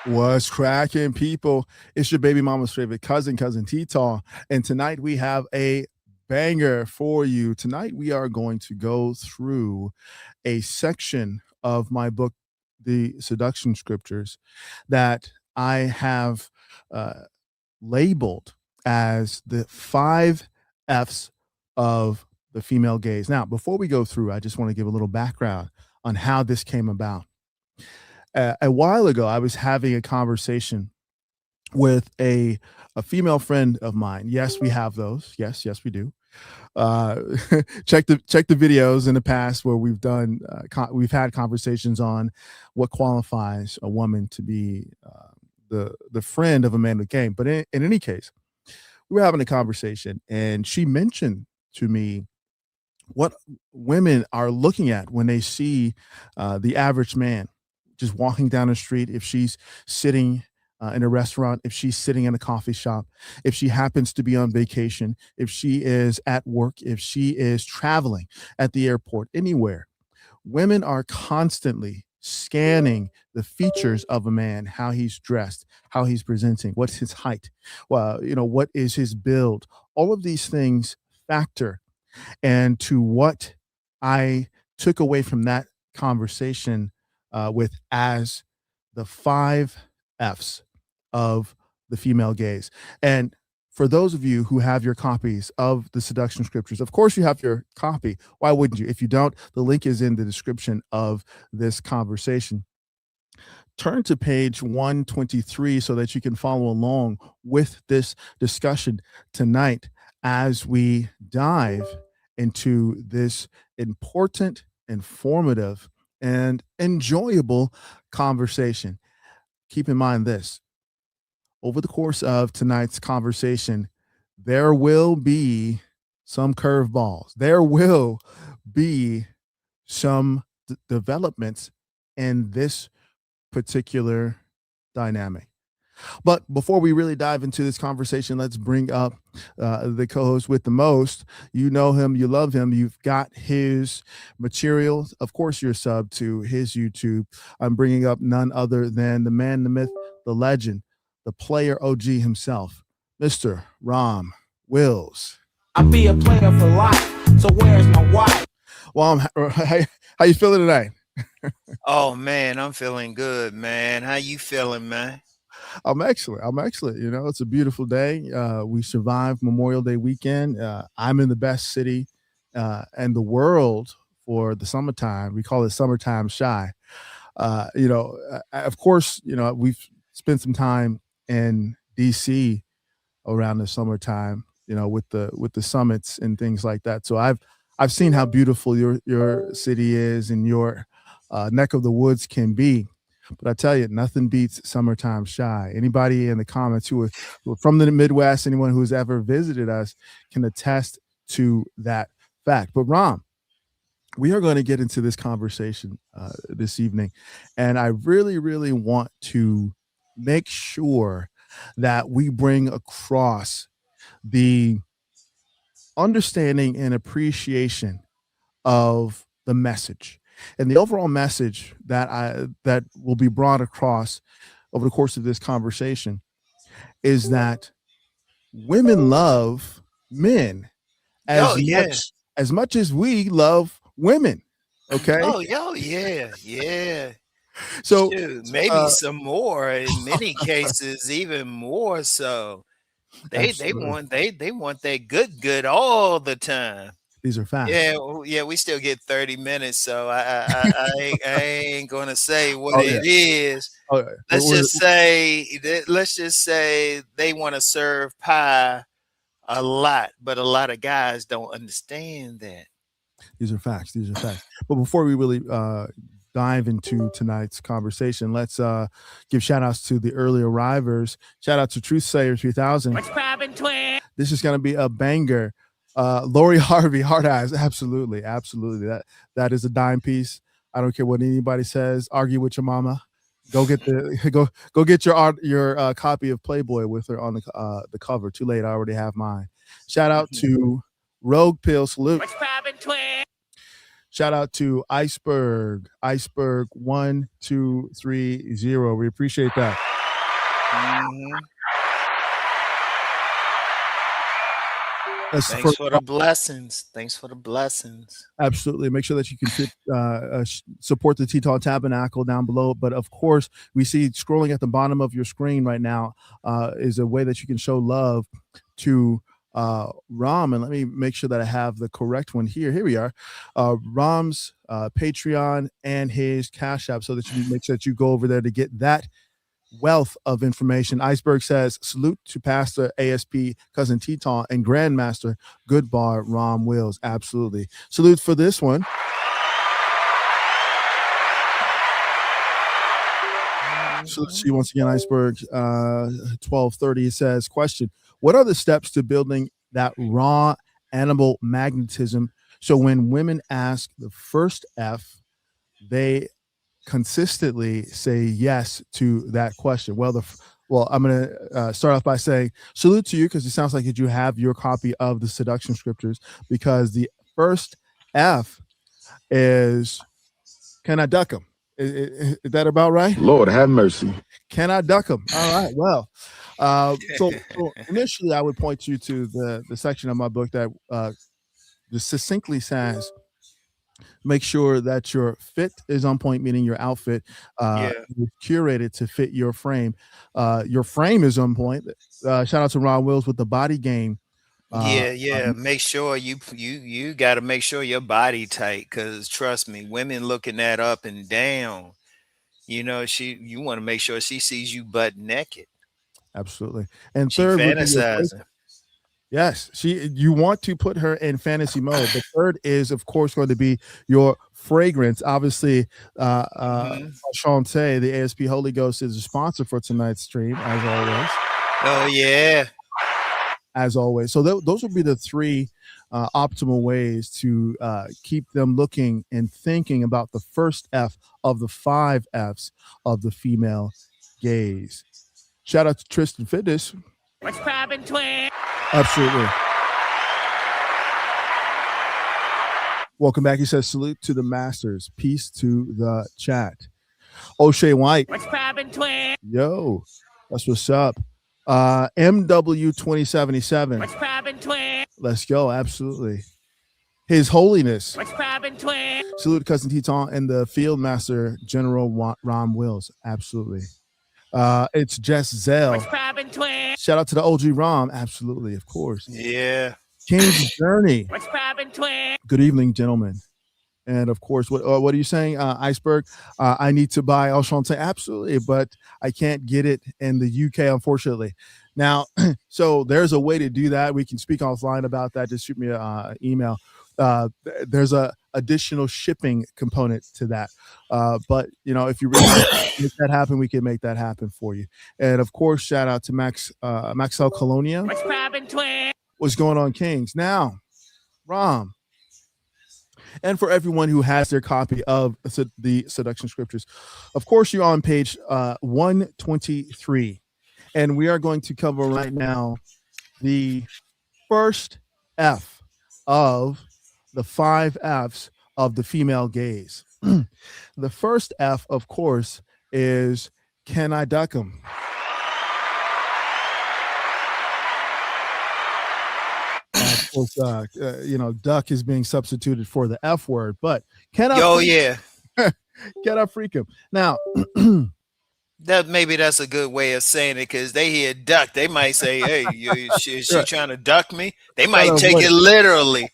What's cracking, people? It's your baby mama's favorite cousin T-Taw. And tonight we have a banger for you. Tonight we are going to go through a section of my book, The Seduction Scriptures, that I have uh, labeled as the 5 F's of the female gaze. Now, before we go through, I just want to give a little background on how this came about. A while ago, I was having a conversation with a female friend of mine. Yes, we have those. Yes, we do. Uh, check the videos in the past where we've had conversations on what qualifies a woman to be the friend of a man with game. But in any case, we were having a conversation, and she mentioned to me what women are looking at when they see the average man just walking down the street, if she's sitting in a restaurant, if she's sitting in a coffee shop, if she happens to be on vacation, if she is at work, if she is traveling at the airport, anywhere. Women are constantly scanning the features of a man, how he's dressed, how he's presenting, what's his height, well, what is his build. All of these things factor. And to what I took away from that conversation with as the 5 F's of the female gaze. And for those of you who have your copies of the Seduction Scriptures, of course you have your copy. Why wouldn't you? If you don't, the link is in the description of this conversation. Turn to page 123 so that you can follow along with this discussion tonight as we dive into this important, informative, and enjoyable conversation. Keep in mind this: over the course of tonight's conversation, there will be some curveballs. There will be some developments in this particular dynamic. But before we really dive into this conversation, let's bring up the co-host with the most. You know him, you love him, you've got his material. Of course, you're sub to his YouTube. I'm bringing up none other than the man, the myth, the legend, the player OG himself, Mr. Rom Wills. I'll be a player for life, so where's my wife? Well, how you feeling tonight? Oh man, I'm feeling good, man. How you feeling, man? I'm excellent. It's a beautiful day. We survived Memorial Day weekend. I'm in the best city in the world for the summertime. We call it summertime shy. Of course, we've spent some time in DC around the summertime, with the summits and things like that. So I've seen how beautiful your city is and your neck of the woods can be. But I tell you, nothing beats summertime shy. Anybody in the comments who are from the Midwest, anyone who's ever visited us can attest to that fact. But Rom, we are going to get into this conversation this evening. And I really, really want to make sure that we bring across the understanding and appreciation of the message. And the overall message that will be brought across over the course of this conversation is that women love men as much as we love women. Okay. Oh, yeah. So Shoot, maybe some more. In many cases, even more so. They want that good all the time. These are facts. Yeah, we still get 30 minutes, so I ain't gonna say what it is. Oh, yeah. Let's just say they want to serve pie a lot, but a lot of guys don't understand that. These are facts. But before we really dive into tonight's conversation, let's give shout outs to the early arrivers. Shout out to Truth Sayer 3000. What's crabbing, twin? This is going to be a banger. Lori Harvey, Hard Eyes, absolutely. That is a dime piece. I don't care what anybody says. Argue with your mama. Go get your copy of Playboy with her on the cover. Too late, I already have mine. Shout out to Rogue Pill Salute. What's crabbing, twin? Shout out to Iceberg 1230. We appreciate that. Mhm. That's the Thanks first. for the blessings. Thanks for the blessings. Absolutely. Make sure that you can support the Teton Tabernacle down below. But of course, we see scrolling at the bottom of your screen right now is a way that you can show love to Ram. And let me make sure that I have the correct one here. Here we are. Ram's Patreon and his Cash App, so that you make sure that you go over there to get that wealth of information. Iceberg says, salute to Pastor ASP Cousin Teton and Grandmaster Goodbar Rom Wills. Absolutely. Salute for this one. Salute to you once again, Iceberg. 1230 says, question, what are the steps to building that raw animal magnetism so when women ask the first F, they consistently say yes to that question? Well, I'm going to start off by saying salute to you, because it sounds like that you have your copy of the seduction scriptures, because the first F is, can I duck them? Is that about right? Lord have mercy. Can I duck them? All right. Well, so initially I would point you to the section of my book that just succinctly says, make sure that your fit is on point, meaning your outfit Yeah. is curated to fit your frame. Your frame is on point. Shout out to Ron Wills with the body game. Yeah. Make sure you got to make sure your body tight, cuz trust me, women looking that up and down. You want to make sure she sees you butt naked. Absolutely. And She third would be your fantasizing. yes, you want to put her in fantasy mode. The third is, of course, going to be your fragrance. Obviously, Mhm. Shantae, the ASP Holy Ghost, is a sponsor for tonight's stream, as always. Oh yeah. As always. So those would be the three optimal ways to keep them looking and thinking about the first F of the 5 Fs of the female gaze. Shout out to Tristan Fitness. What's poppin', twin? Absolutely. Welcome back. He says, salute to the masters. Peace to the chat. O'Shea White. What's poppin', twin? Yo, that's what's up. MW 2077. What's poppin', twin? Let's go. Absolutely. His Holiness. What's poppin', twin? Salute to Cousin Teton and the Field Master General Rom Wills. Absolutely. It's Jess Zell. What's poppin', twin? Shout out to the OG Rom. Absolutely, of course. Yeah. King's Journey. What's poppin', twin? Good evening, gentlemen. And of course, what are you saying, Iceberg? I need to buy Enchanté. Absolutely, but I can't get it in the UK, unfortunately. Now, so there's a way to do that. We can speak offline about that. Just shoot me an email. There's a additional shipping component to that. But if you really make that happen, we can make that happen for you. And of course, shout out to Maxell Colonia. What's poppin', twin? What's going on, Kings? Now, Rom. And for everyone who has their copy of the Seduction Scriptures, of course, you're on page 123. And we are going to cover right now the first F of the 5 Fs of the female gaze. The first F, of course, is, can I duck them? Of course, duck is being substituted for the F word, but can I freak him? Now, that's a good way of saying it, because they hear duck, they might say, "Hey, is she trying to duck me?" They might take it literally.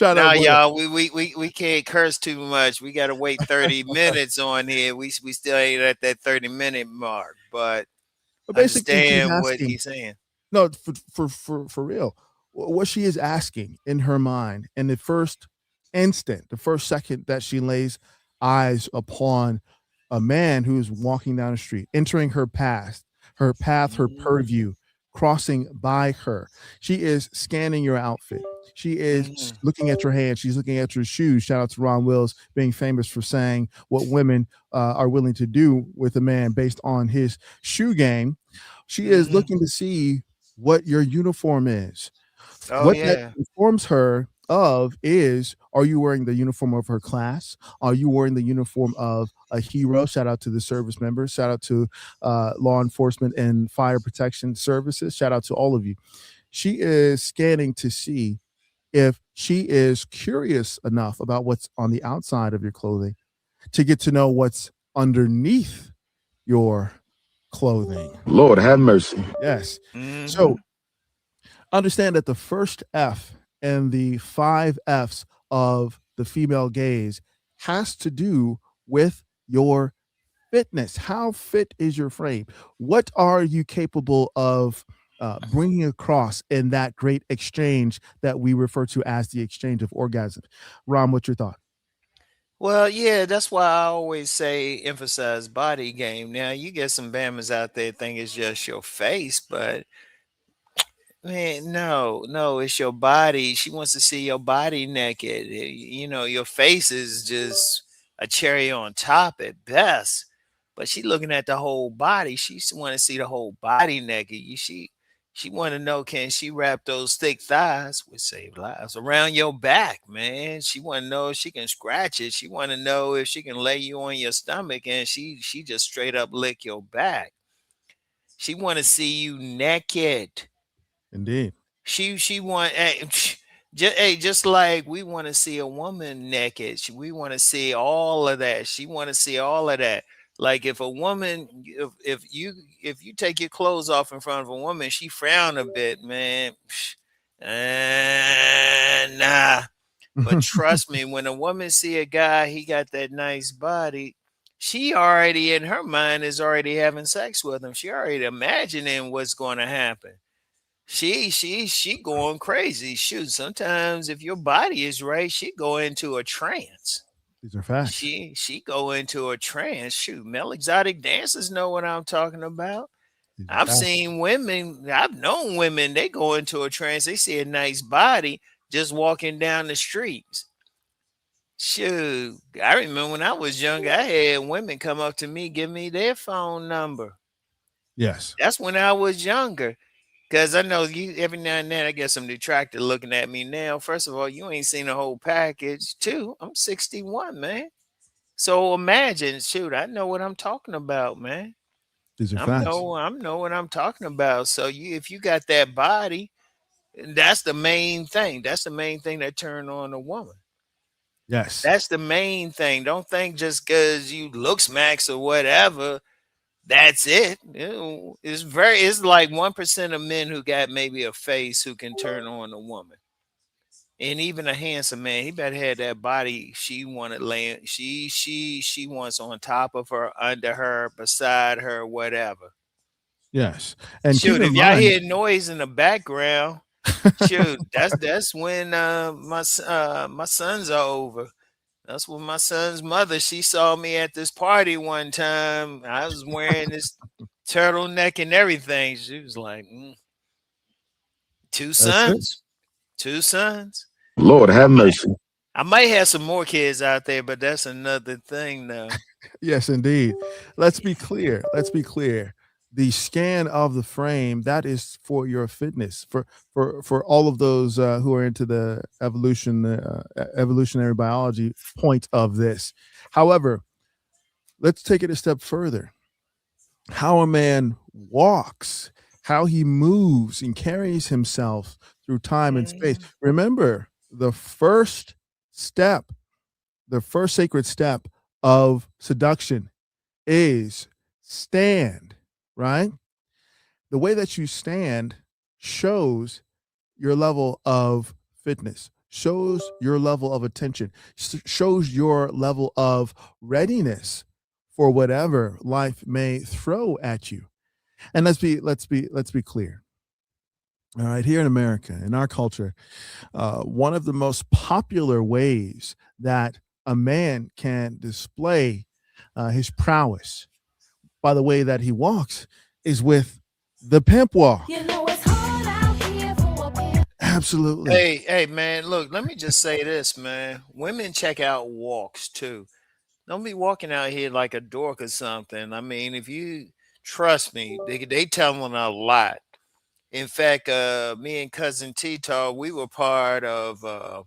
Now, y'all, we can't curse too much. We got to wait 30 minutes on here. We still ain't at that 30-minute mark, but understand what he's saying. No, for real. What she is asking in her mind in the first instant, the first second that she lays eyes upon a man who is walking down the street, entering her path, her purview, crossing by her. She is scanning your outfit. She is looking at your hands. She's looking at your shoes. Shout out to Ron Wills, being famous for saying what women are willing to do with a man based on his shoe game. She is looking to see what your uniform is. That informs her of is, are you wearing the uniform of her class? Are you wearing the uniform of a hero? Shout out to the service members. Shout out to law enforcement and fire protection services. Shout out to all of you. She is scanning to see if she is curious enough about what's on the outside of your clothing to get to know what's underneath your clothing. Lord have mercy. Yes. Mm-hmm. So understand that the first F and the 5 F's of the female gaze has to do with your fitness. How fit is your frame? What are you capable of bringing across in that great exchange that we refer to as the exchange of orgasms? Ron, what's your thought? Well, yeah, that's why I always say emphasize body game. Now you get some bammers out there think it's just your face, but man, no, no, it's your body. She wants to see your body naked. You know, your face is just a cherry on top at best. But she looking at the whole body. She want to see the whole body naked. She want to know, can she wrap those thick thighs, which save lives, around your back, man. She want to know if she can scratch it. She want to know if she can lay you on your stomach and she just straight up lick your back. She want to see you naked. Indeed. She want just like we want to see a woman naked. We want to see all of that. She want to see all of that. Like if a woman, if you take your clothes off in front of a woman, she frown a bit, man. Nah. But trust me, when a woman see a guy, he got that nice body. She already in her mind is already having sex with him. She already imagining what's going to happen. She going crazy. Shoot, sometimes if your body is right, she go into a trance. These are facts. She go into a trance. Shoot, male exotic dancers know what I'm talking about. These are I've facts. seen women, I've known women, they go into a trance, they see a nice body just walking down the streets. Shoot, I remember when I was younger, I had women come up to me, give me their phone number. Yes. That's when I was younger. Cause I know you every now and then I get some detractor looking at me now. First of all, you ain't seen the whole package. Two, I'm 61, man. So imagine, shoot, I know what I'm talking about, man. These are facts. I know what I'm talking about. So you if you got that body, that's the main thing. That's the main thing that turn on a woman. Yes. That's the main thing. Don't think just because you looks max or whatever, that's it. You know, it's like 1% of men who got maybe a face who can turn on a woman. And even a handsome man, he better have that body she wanted laying. She wants on top of her, under her, beside her, whatever. Yes. And keep Shoot, in if y'all mind, hear noise in the background, shoot, that's when my sons are over. That's when my son's mother, she saw me at this party one time. I was wearing this turtleneck and everything. She was like, two that's it. sons, two sons. Lord I have might, mercy. I might have some more kids out there, but that's another thing, though. Yes, indeed. Let's be clear. Let's be clear. The scan of the frame, that is for your fitness, for all of those who are into the evolutionary biology point of this. However, let's take it a step further. How a man walks, how he moves and carries himself through time and space. Mm, Remember, step, the first sacred step of seduction is stand, right? The way that you stand shows your level of fitness, shows your level of attention, shows your level of readiness for whatever life may throw at you. And let's be clear. All right, here in America, in our culture, one of the most popular ways that a man can display his prowess by the way that he walks is with the pimp walk. You know it's hard out here for a pimp. Absolutely. hey, man, look, let me just say this, man. Women check out walks too. Don't be walking out here like a dork or something. I mean, if you trust me, they telling a lot. In fact, me and cousin Tito, we were part of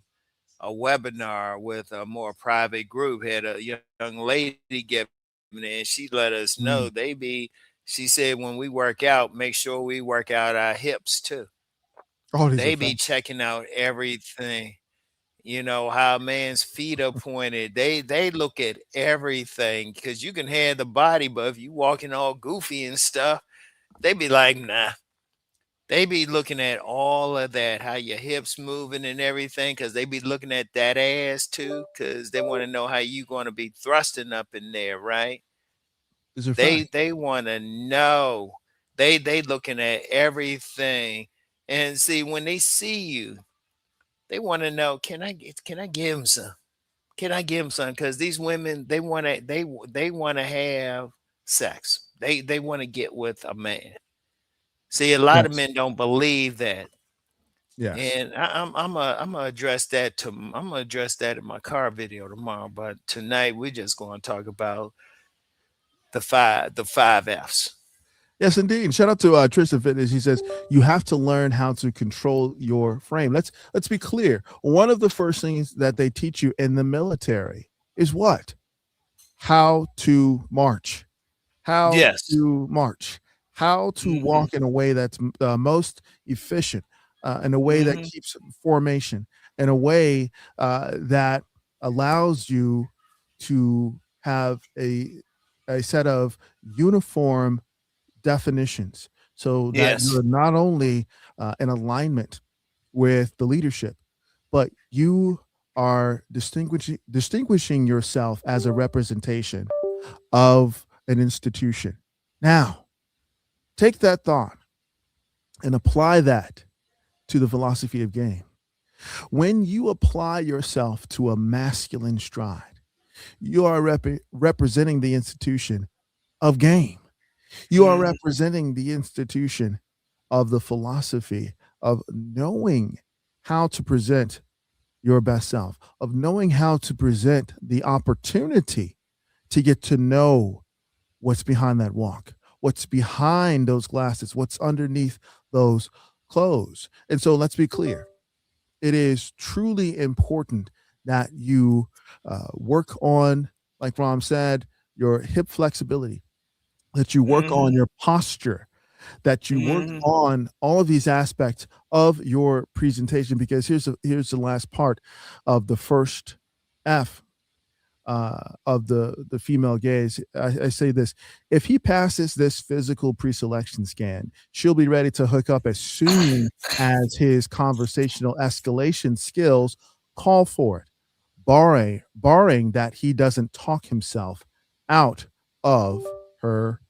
a webinar with a more private group. Had a young lady giving it, and she let us know Mm. she said when we work out, make sure we work out our hips too. Oh, They these are be facts. checking out everything. You know how a man's feet are pointed. They look at everything because you can have the body, but if you walking all goofy and stuff, they be like, nah. They be looking at all of that, how your hips moving and everything, because they be looking at that ass too, because they want to know how you going to be thrusting up in there, right? These are facts. They want to know. They looking at everything, and see when they see you, they want to know, can I give him some? Can I give him some? Because these women, they want to have sex. They want to get with a man. See, a lot of Yes. men don't believe that, Yes. and I'm gonna address that I'm gonna address that in my car video tomorrow. But tonight we're just going to talk about the five Fs. Yes, indeed. Shout out to Tristan Fitness. He says you have to learn how to control your frame. Let's be clear. One of the first things that they teach you in the military is what? How to march. How Yes. to march. How to Hmm. walk in a way that's most efficient, in a way that Hmm. keeps formation, in a way that allows you to have a set of uniform definitions so that Yes. you're not only in alignment with the leadership, but you are distinguishing yourself as a representation of an institution. Now, take that thought and apply that to the philosophy of game. When you apply yourself to a masculine stride, you are representing the institution of game. You are Hmm. representing the institution of the philosophy of knowing how to present your best self, of knowing how to present the opportunity to get to know what's behind that walk, what's behind those glasses, what's underneath those clothes. And so let's be clear, it is truly important that you work on, like Ram said, your hip flexibility, that you work on Hmm. your posture, that you work Hmm. on all of these aspects of your presentation. Because here's the last part of the first F of the female gaze. I say this: if he passes this physical pre-selection scan, she'll be ready to hook up as soon as his conversational escalation skills call for it, barring that he doesn't talk himself out of her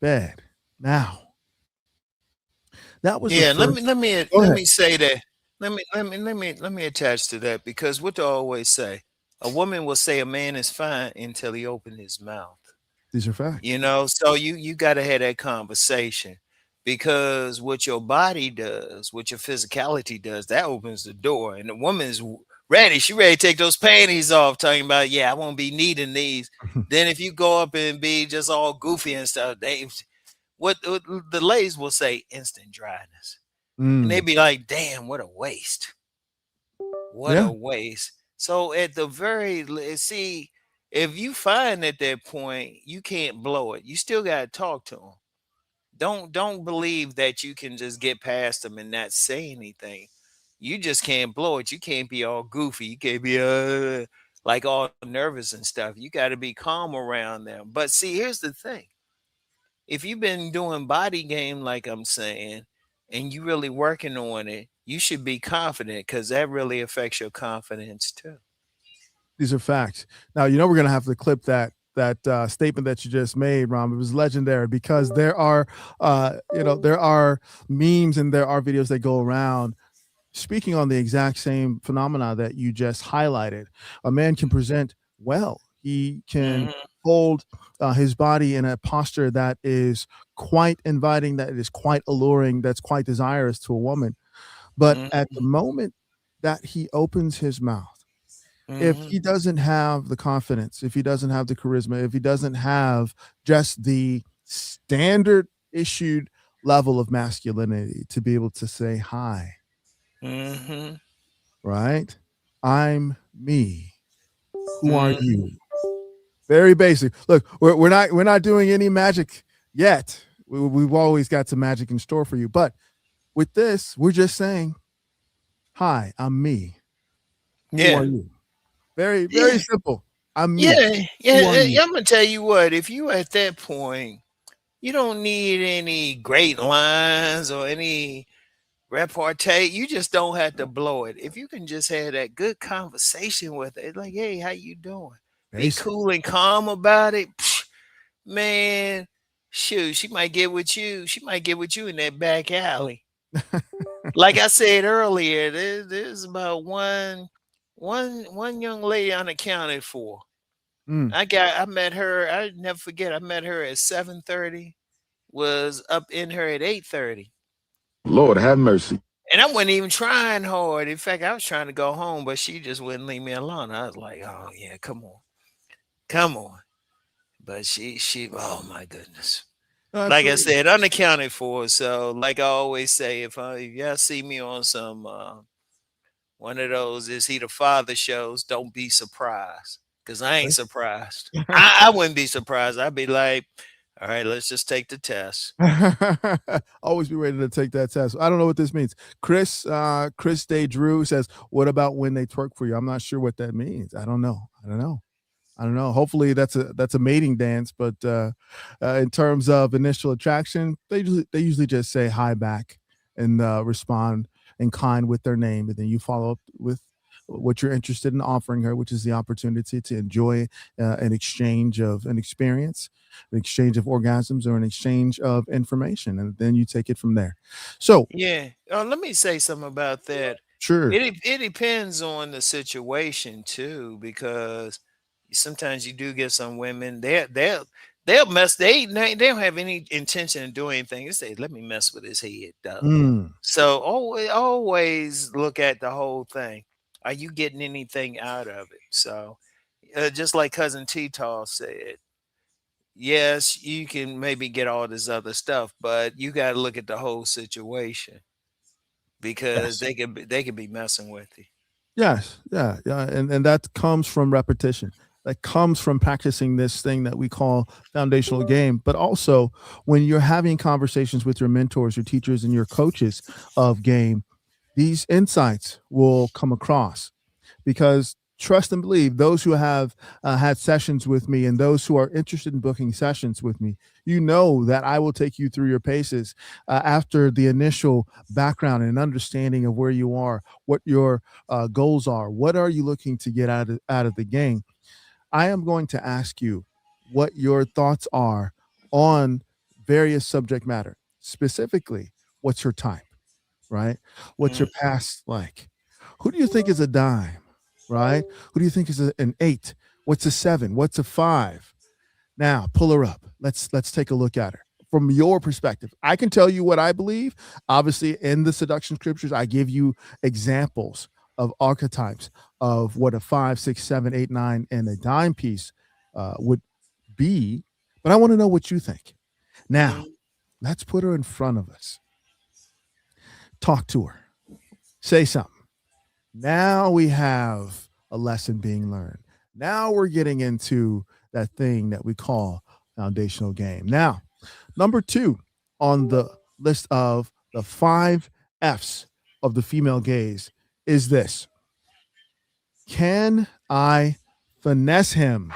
bed. Now, that was the Yeah. Let first. me let me Go let ahead. me say that. Let me attach to that because what do I always say? A woman will say a man is fine until he open his mouth. These are facts. So you got to have that conversation because what your body does, what your physicality does, that opens the door. And the woman's ready. She ready to take those panties off, talking about, yeah, I won't be needing these. Then if you go up and be just all goofy and stuff, what the ladies will say instant dryness. And they Mm, be like, damn, what a waste. What yeah, a waste. So at the see, if you find at that point you can't blow it, you still got to talk to them. Don't believe that you can just get past them and not say anything. You just can't blow it. You can't be all goofy. You can't be like all nervous and stuff. You got to be calm around them. But see, here's the thing: if you've been doing body game, like I'm saying, and you really working on it, you should be confident because that really affects your confidence too. these are facts. Now, we're gonna have to clip that statement that you just made, Rom. It was legendary because there are memes and there are videos that go around speaking on the exact same phenomena that you just highlighted. A man can present well. He can Hmm. hold his body in a posture that is quite inviting, that is quite alluring, that's quite desirous to a woman. But at Hmm. the moment that he opens his mouth, if Hmm. he doesn't have the confidence, if he doesn't have the charisma, if he doesn't have just the standard issued level of masculinity to be able to say hi, Hmm. right? I'm me. Who are Mm, you? Very basic. Look, we're not doing any magic yet. We've always got some magic in store for you, but with this, we're just saying, "Hi, I'm me. Who are yeah. you?" Very, very Yeah. simple. I'm me. Yeah. Who are Yeah. you? I'm gonna tell you what, if you at that point, you don't need any great lines or any repartee. You just don't have to blow it. If you can just have that good conversation with it, like, hey, how you doing? Be Basic. cool and calm about it. Man, shoot, she might get with you. She might get with you in that back alley. Like I said earlier, there's about one young lady unaccounted for. Mm. I met her, I never forget, I met her at 7:30, was up in her at 8:30. Lord have mercy. And I wasn't even trying hard. In fact, I was trying to go home, but she just wouldn't leave me alone. I was like, "Oh yeah, come on, come on." But she, oh my goodness. Like I Absolutely. said, unaccounted for. So, like I always say, if y'all see me on some one of those "Is He the Father" shows, don't be surprised, cause I ain't surprised. I wouldn't be surprised. I'd be like, "All right, let's just take the test." Always be ready to take that test. I don't know what this means. Chris Day Drew says, "What about when they twerk for you?" I'm not sure what that means. I don't know. I don't know. Hopefully that's a mating dance, but in terms of initial attraction, they usually just say hi back and respond in kind with their name, and then you follow up with what you're interested in offering her, which is the opportunity to enjoy an exchange of an experience, an exchange of orgasms, or an exchange of information, and then you take it from there. So, Yeah. Let me say something about that. sure. It depends on the situation too, because sometimes you do get some women they'll mess they don't have any intention of doing anything. They say, "Let me mess with his head, though." Mm, So always look at the whole thing. Are you getting anything out of it? So just like cousin T-Tall said, yes, you can maybe get all this other stuff, but you got to look at the whole situation because yes. they could be messing with you. Yes, yeah, yeah, and that comes from repetition. That comes from practicing this thing that we call foundational game. But also, when you're having conversations with your mentors, your teachers, and your coaches of game, these insights will come across because trust and believe those who have had sessions with me and those who are interested in booking sessions with me, you know that I will take you through your paces after the initial background and understanding of where you are, what your goals are, what are you looking to get out of the game. I am going to ask you what your thoughts are on various subject matter, specifically what's your type, right? What's your Mm. past like? Who do you think is a dime, right? Who do you think is an eight? What's a seven? What's a five? Now pull her up. Let's take a look at her from your perspective. I can tell you what I believe. Obviously, in the seduction scriptures, I give you examples of archetypes of what a five, six, seven, eight, nine, and a dime piece would be. But I want to know what you think. Now, Mm. let's put her in front of us. Talk to her. Say something. Now we have a lesson being learned. Now we're getting into that thing that we call foundational game. Now, number two on the list of the five F's of the female gaze is this: can I finesse him?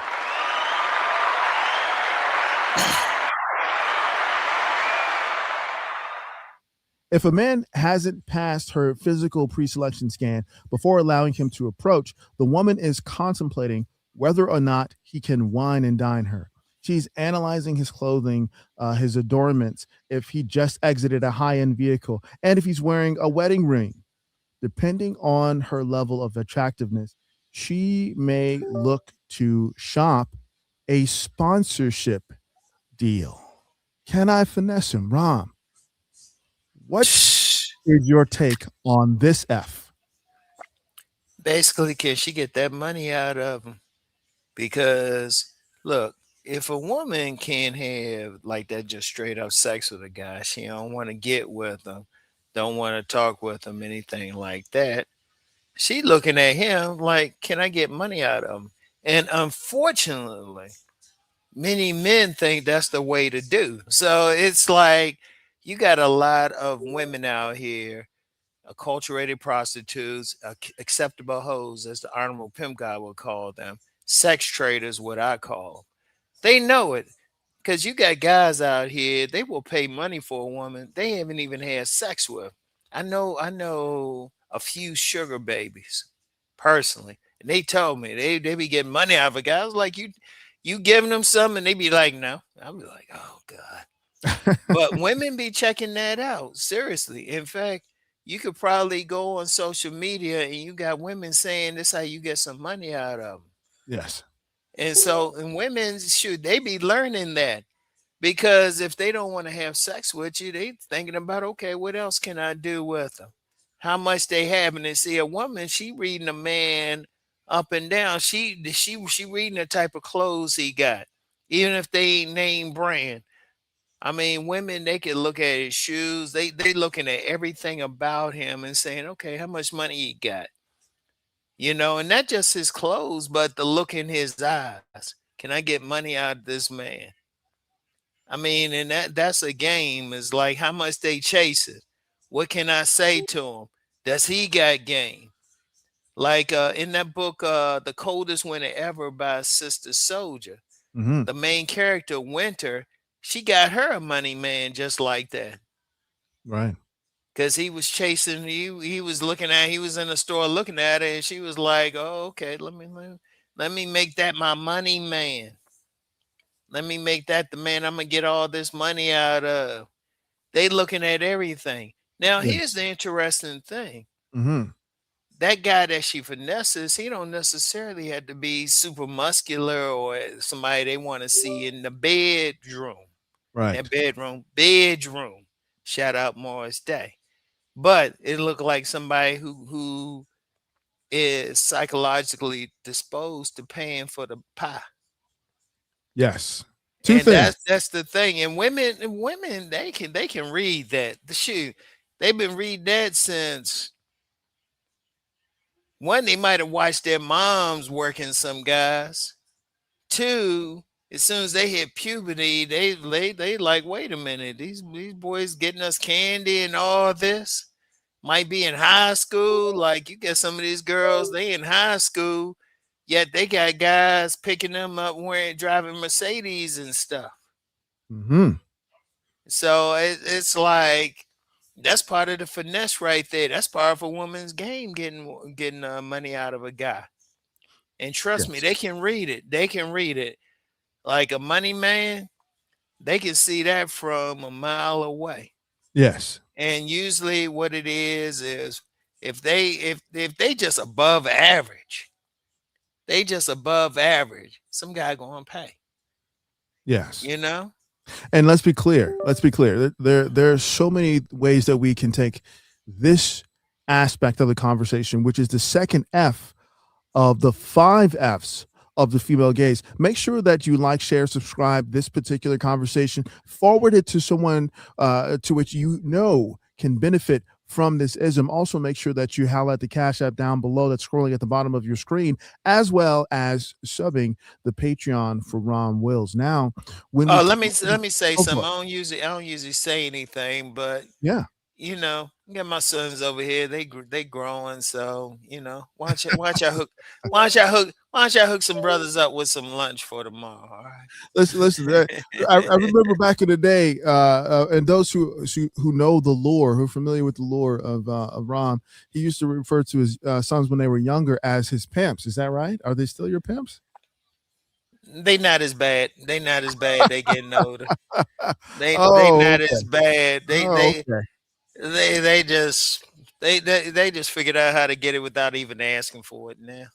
If a man hasn't passed her physical pre selection scan before allowing him to approach, the woman is contemplating whether or not he can wine and dine her. She's analyzing his clothing, his adornments, if he just exited a high end vehicle, and if he's wearing a wedding ring. Depending on her level of attractiveness, she may look to shop a sponsorship deal. Can I finesse him, Rom? What is your take on this F? Basically, can she get that money out of him? Because look, if a woman can't have like that just straight up sex with a guy, she don't want to get with him, don't want to talk with him, anything like that. She looking at him like, can I get money out of him? And unfortunately, many men think that's the way to do. So it's like you got a lot of women out here, acculturated prostitutes, acceptable hoes, as the honorable pimp guy would call them, sex traders, what I call. They know it because you got guys out here. They will pay money for a woman they haven't even had sex with. I know a few sugar babies personally, and they told me they be getting money out of a guy. I was like, you giving them something, and they be like, no. I'll be like, oh god. But women be checking that out seriously. In fact, you could probably go on social media and you got women saying this how you get some money out of them. Yes. And so, and women should they be learning that because if they don't want to have sex with you, they thinking about okay, what else can I do with them? How much they have, and they see a woman, she reading a man up and down. She reading the type of clothes he got, even if they ain't name brand. I mean, women they can look at his shoes. They looking at everything about him and saying, okay, how much money he got, and not just his clothes, but the look in his eyes. Can I get money out of this man? I mean, and that's a game. Is like how much they chase it. What can I say to him? Does he got game? Like in that book, The Coldest Winter Ever by Sister Soldier, Hmm. the main character, Winter, she got her a money man just like that. Right. Because he was chasing, he was looking at, he was in the store looking at it, and she was like, oh, okay, let me make that my money man. Let me make that the man I'm gonna get all this money out of. They looking at everything. Now, here's Yes. the interesting thing. Hmm. That guy that she finesses, he don't necessarily have to be super muscular or somebody they want to see in the bedroom. Right. That bedroom. Shout out Morris Day. But it looked like somebody who is psychologically disposed to paying for the pie. Yes. Two And things. that's the thing. And women they can read that. The shoot. They've been reading that since one, they might have watched their moms working some guys. Two, as soon as they hit puberty, they like, wait a minute, these boys getting us candy and all this. Might be in high school. Like you get some of these girls, they in high school, yet they got guys picking them up wearing driving Mercedes and stuff. Hmm. So it's like that's part of the finesse right there. That's part of a woman's game, getting money out of a guy. And trust me, Yes. they can read it. They can read it. Like a money man, they can see that from a mile away. Yes. And usually what it is if they just above average, some guy gonna pay, Yes. you know? And let's be clear. Let's be clear. There are so many ways that we can take this aspect of the conversation, which is the second F of the five F's of the female gaze. Make sure that you like, share, subscribe this particular conversation, forward it to someone to which you know can benefit from this ism. Also, make sure that you highlight the Cash App down below that's scrolling at the bottom of your screen, as well as subbing the Patreon for Ron Wills. Now, when we Oh, let me say go for something. it. I don't usually say anything, but Yeah. I got my sons over here. They growing, so why don't y'all hook some brothers up with some lunch for tomorrow? All Listen. right. I remember back in the day, and those who know the lore, who are familiar with the lore of Ron, he used to refer to his sons when they were younger as his pimps. Is that right? Are they still your pimps? They not as bad. They not as bad. They getting older. They Oh, not okay. as bad. They Oh, they okay. they they just they just figured out how to get it without even asking for it now.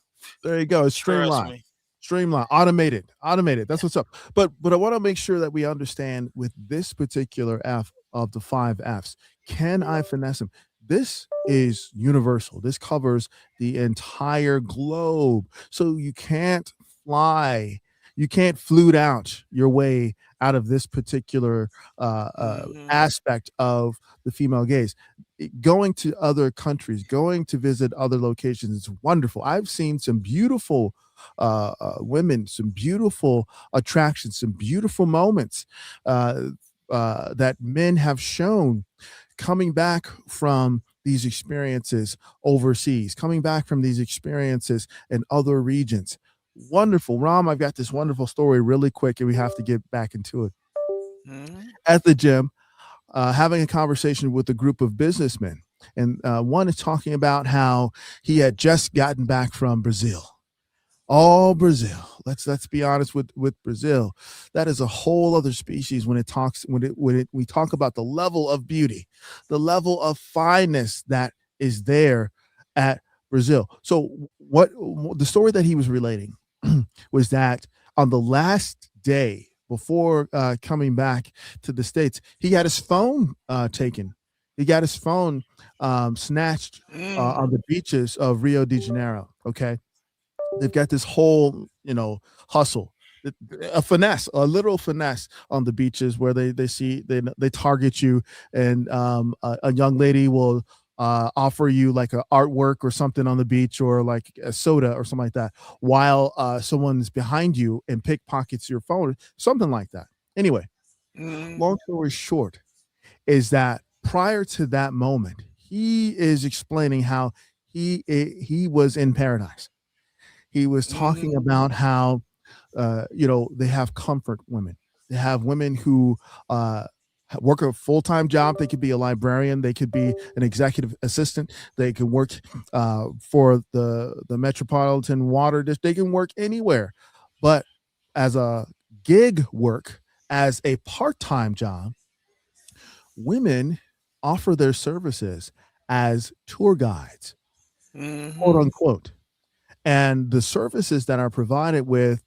There you go. It's Trust streamlined. me. Streamline, automated. That's what's up. But I want to make sure that we understand with this particular F of the five Fs. Can I finesse him? This is universal. This covers the entire globe. So you can't fly. You can't flute out your way out of this particular Mhm. aspect of the female gaze. Going to other countries, going to visit other locations is wonderful. I've seen some beautiful women, some beautiful attractions, some beautiful moments uh, that men have shown coming back from these experiences overseas, coming back from these experiences in other regions. Wonderful. Ram, I've got this wonderful story really quick, and we have to get back into it. Mhm. At the gym, having a conversation with a group of businessmen, and one is talking about how he had just gotten back from Brazil. All Brazil. Let's be honest with Brazil. That is a whole other species when it talks when we talk about the level of beauty, the level of fineness that is there at Brazil. So what the story that he was relating was that on the last day before coming back to the States, he had his phone taken. He got his phone snatched on Mm. the beaches of Rio de Janeiro. Okay, they've got this whole hustle, a finesse, a literal finesse on the beaches where they see they target you, and a young lady will offer you like a artwork or something on the beach, or like a soda or something like that, while someone's behind you and pickpockets your phone, something like that. Anyway, Mhm. long story short is that prior to that moment, he is explaining how he was in paradise. He was talking Mhm. about how they have comfort women. They have women who work a full-time job. They could be a librarian. They could be an executive assistant. They can work for the Metropolitan Water District. They can work anywhere. But as a gig work, as a part-time job, women offer their services as tour guides, quote Mhm. unquote. And the services that are provided with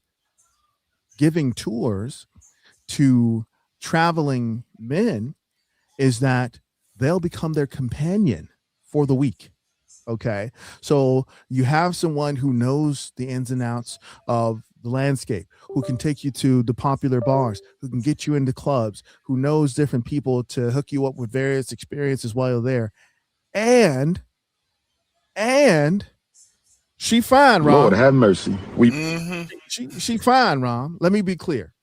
giving tours to traveling men is that they'll become their companion for the week. Okay. So you have someone who knows the ins and outs of the landscape, who can take you to the popular bars, who can get you into clubs, who knows different people to hook you up with various experiences while you're there. And, and she fine, Lord Rom. have mercy. We Mhm. She fine, Rom. Let me be clear.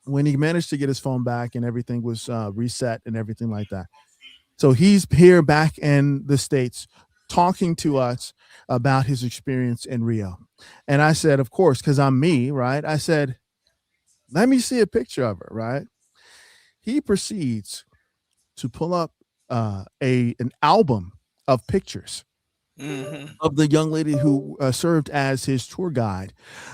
When he managed to get his phone back and everything was reset and everything like that. So he's here back in the States talking to us about his experience in Rio. And I said, of course, because I'm me, right? I said, let me see a picture of her, right? He proceeds to pull up an album of pictures Mhm. of the young lady who served as his tour guide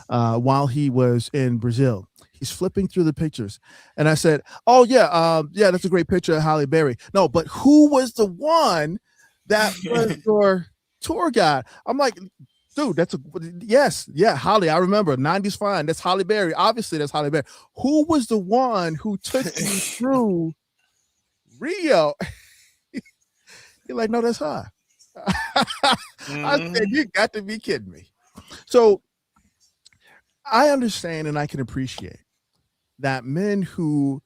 while he was in Brazil. He's flipping through the pictures, and I said, "Oh yeah, yeah, that's a great picture of Halle Berry." No, but who was the one that was your tour guide? I'm like, dude, that's a yes, yeah, Holly. I remember '90s fine. That's Halle Berry. Obviously, that's Halle Berry. Who was the one who took you through Rio? You're like, no, that's her. I said, Mhm. you got to be kidding me. So I understand and I can appreciate that men who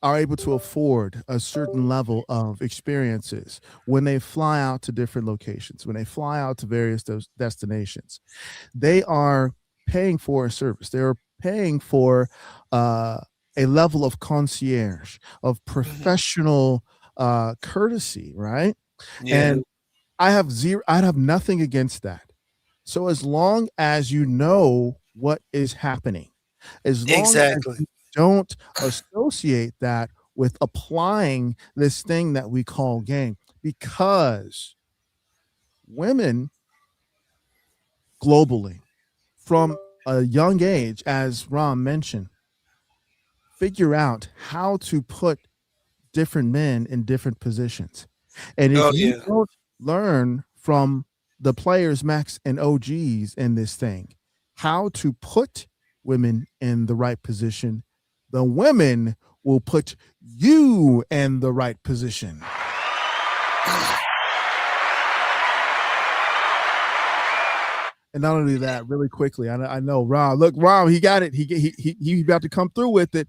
are able to afford a certain level of experiences when they fly out to different locations, when they fly out to various destinations, they are paying for a service. They're paying for uh, a level of concierge, of Mhm. professional courtesy, right? Yeah. And I have nothing against that. So as long as you know what is happening, as long as Exactly. you don't associate that with applying this thing that we call game, because women globally from a young age, as Ram mentioned, figure out how to put different men in different positions. And if Oh you yeah. don't learn from the players, Max and OGs in this thing, how to put women in the right position, the women will put you in the right position. And not only that, really quickly, I know Rom. Look, Rom, he got it. He about to come through with it.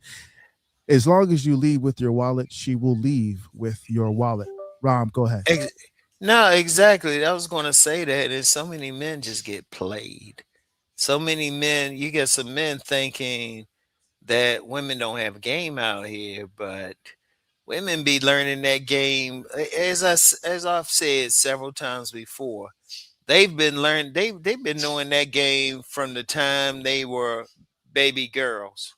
As long as you leave with your wallet, she will leave with your wallet. Rom, go ahead. No, exactly. I was going to say that. And so many men just get played. So many men, you get some men thinking that women don't have game out here, but women be learning that game. As I've said several times before, they've been knowing that game from the time they were baby girls.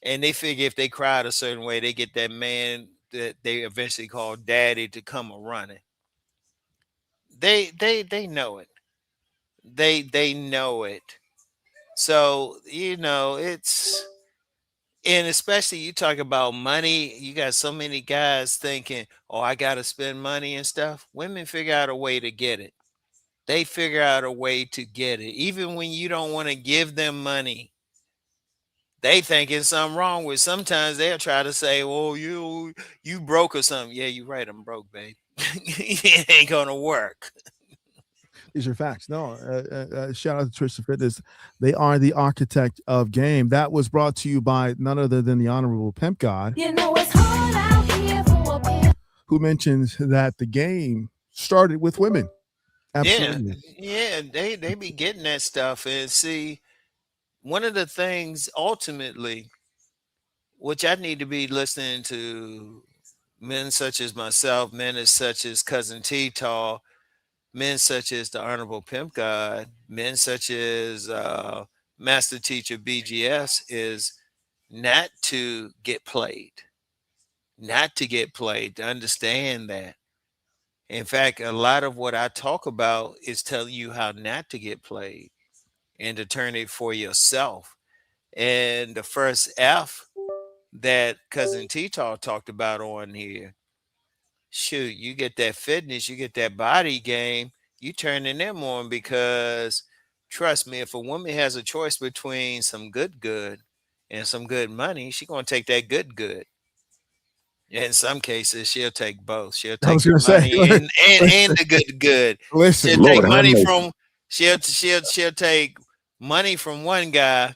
And they figure if they cried a certain way, they get that man that they eventually call daddy to come a running. They know it. They know it. So, it's and especially you talk about money, you got so many guys thinking, "Oh, I got to spend money and stuff." Women figure out a way to get it. They figure out a way to get it. Even when you don't want to give them money, they thinking something wrong with. Sometimes they'll try to say, "Oh, you broke or something." Yeah, you're right. I'm broke, babe. It ain't gonna work. These are facts. No, shout out to Tristan Fitness. They are the architect of game. That was brought to you by none other than the Honorable Pimp God, You know it's hard out here for a pimp. who mentions that the game started with women. Yeah, Absolutely. yeah. They be getting that stuff, and see, one of the things ultimately, which I need to be listening to men such as myself, men as such as Cousin T Tall, men such as the Honorable Pimp God, men such as Master Teacher BGS, is not to get played, not to get played, to understand that. In fact, a lot of what I talk about is telling you how not to get played and to turn it for yourself. And the first F that Cousin T talked about on here, shoot, you get that fitness, you get that body game, you turning them on because trust me, if a woman has a choice between some good and some good money, she gonna take that good. In some cases, she'll take both. She'll I take was the going to say, money and the good. She'll listen, take Lord have money mercy. from she'll take money from one guy.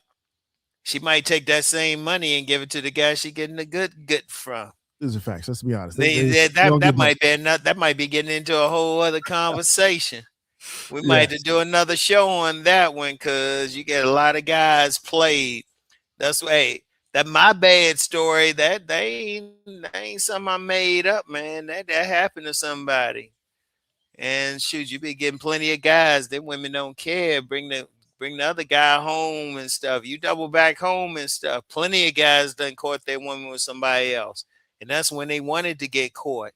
She might take that same money and give it to the guy she getting the good from. these are facts. Let's be honest. They That don't give up. that might be getting into a whole other conversation. We might have Yes, to do another show on that one because you get a lot of guys played. That's why that my bad story that ain't something I made up, man. That happened to somebody. And shoot, you be getting plenty of guys. Them women don't care. Bring the other guy home and stuff. You double back home and stuff. Plenty of guys done caught their woman with somebody else. And that's when they wanted to get caught.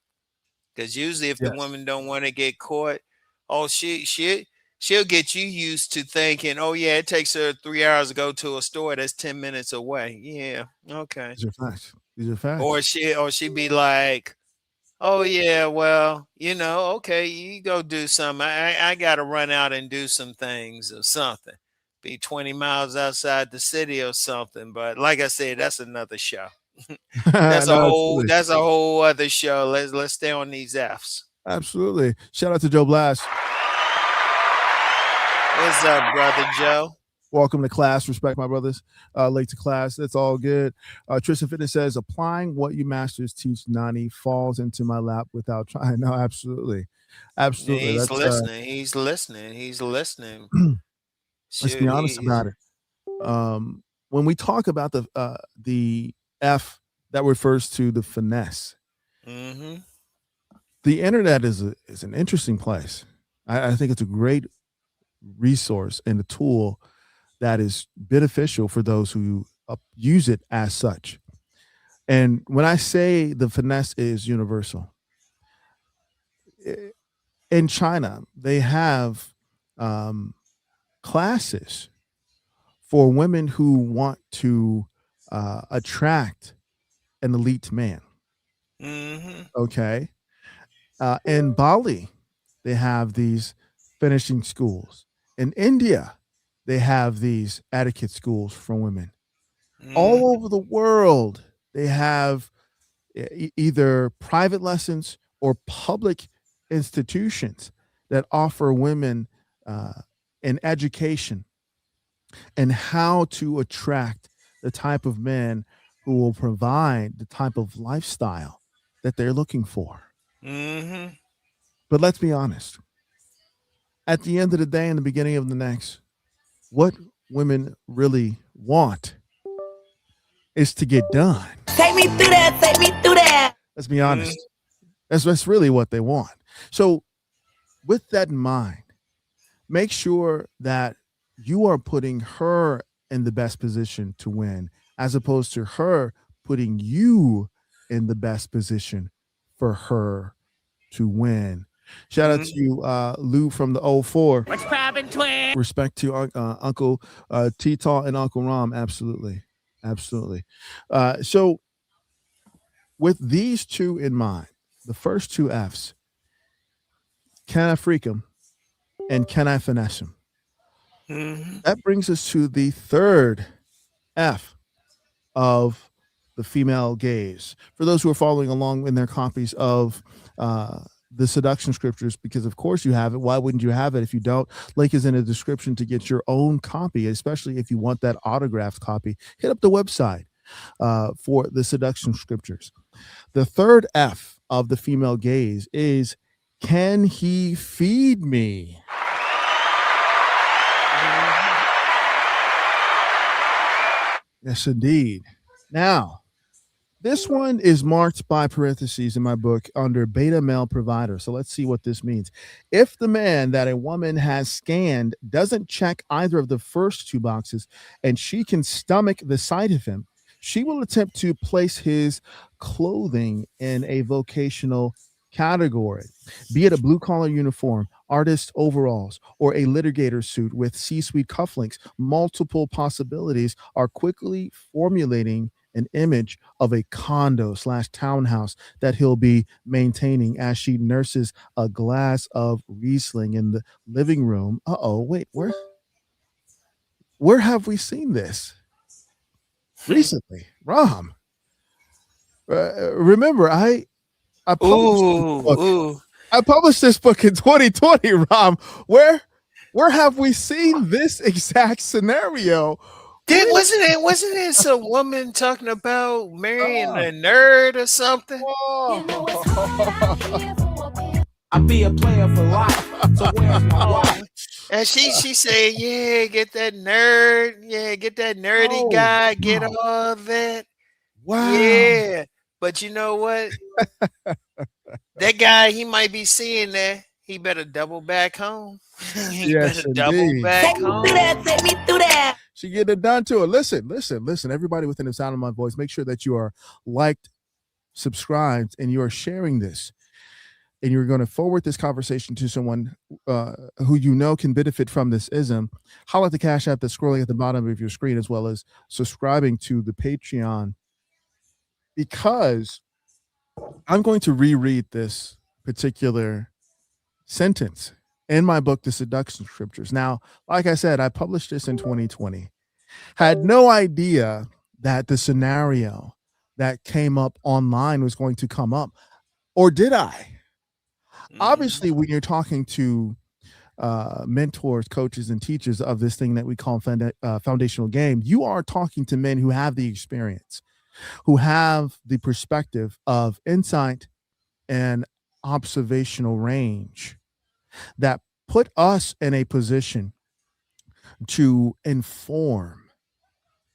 Because usually if the yes. woman don't want to get caught, oh she'll get you used to thinking, oh yeah, it takes her 3 hours to go to a store that's 10 minutes away. Yeah, okay. These are facts. These are facts. Or she be like, oh yeah, well, okay, you go do something. I gotta run out and do some things or something. Be 20 miles outside the city or something. But like I said, that's another show. That's a No, whole absolutely. that's a whole other show. Let's stay on these F's. Absolutely. Shout out to Joe Blast. What's up, brother Joe? Welcome to class. Respect my brothers. Late to class. That's all good. Tristan Fitness says, applying what you masters teach Nani falls into my lap without trying. No, absolutely. Absolutely. He's That's listening. He's listening. He's listening. let's be Shoot, honest he's about it. When we talk about the F that refers to the finesse, mm-hmm. the internet is an interesting place. I think it's a great resource and a tool that is beneficial for those who use it as such. And when I say the finesse is universal, in China, they have um, classes for women who want to attract an elite man. Mm-hmm. Okay. In Bali, they have these finishing schools. In India, they have these etiquette schools for women. Mm-hmm. All over the world, they have either private lessons or public institutions that offer women uh, and education and how to attract the type of men who will provide the type of lifestyle that they're looking for. Mm-hmm. But let's be honest. At the end of the day, in the beginning of the next, what women really want is to get done. Take me through that, take me through that. Let's be honest. That's really what they want. So, with that in mind, make sure that you are putting her in the best position to win, as opposed to her putting you in the best position for her to win. Shout out to you, Lou from the 04. What's poppin', twin? Respect to Uncle T-Taw and Uncle Rom. Absolutely. Absolutely. So, with these two in mind, the first two F's, can I freak them and can I finesse them? That brings us to the third F of the female gaze. For those who are following along in their copies of the seduction scriptures, because of course you have it. Why wouldn't you have it if you don't? Link is in the description to get your own copy, especially if you want that autographed copy. Hit up the website for the seduction scriptures. The third F of the female gaze is, can he feed me? Yes, indeed. Now, this one is marked by parentheses in my book under beta male provider. So let's see what this means. If the man that a woman has scanned doesn't check either of the first two boxes and she can stomach the sight of him, she will attempt to place his clothing in a vocational category, be it a blue collar uniform, artist overalls, or a litigator suit with C-suite cufflinks. Multiple possibilities are quickly formulating an image of a condo / townhouse that he'll be maintaining as she nurses a glass of Riesling in the living room. Wait, where have we seen this recently? Rom, remember, I published this book. I published this book in 2020, Rom. Where have we seen this exact scenario? Wasn't it some woman talking about marrying a nerd or something? You know it's hard out here for a pimp. I be a player for life. So where's my wife? And she said, yeah, get that nerd, get that nerdy guy, get all that. Wow. Yeah. But you know what? That guy, he might be seeing that. He better double back home. He Yes, better double indeed. back Take me home. through that, take me through that. She get it done to her. Listen. Everybody within the sound of my voice, make sure that you are liked, subscribed, and you are sharing this. And you're going to forward this conversation to someone who you know can benefit from this ism. Holla at the Cash App that's scrolling at the bottom of your screen, as well as subscribing to the Patreon, because I'm going to reread this particular sentence in my book, The Seduction Scriptures. Now, like I said, I published this in 2020. Had no idea that the scenario that came up online was going to come up. Or did I? Obviously, when you're talking to mentors, coaches, and teachers of this thing that we call foundational game, you are talking to men who have the experience, who have the perspective of insight and observational range that put us in a position to inform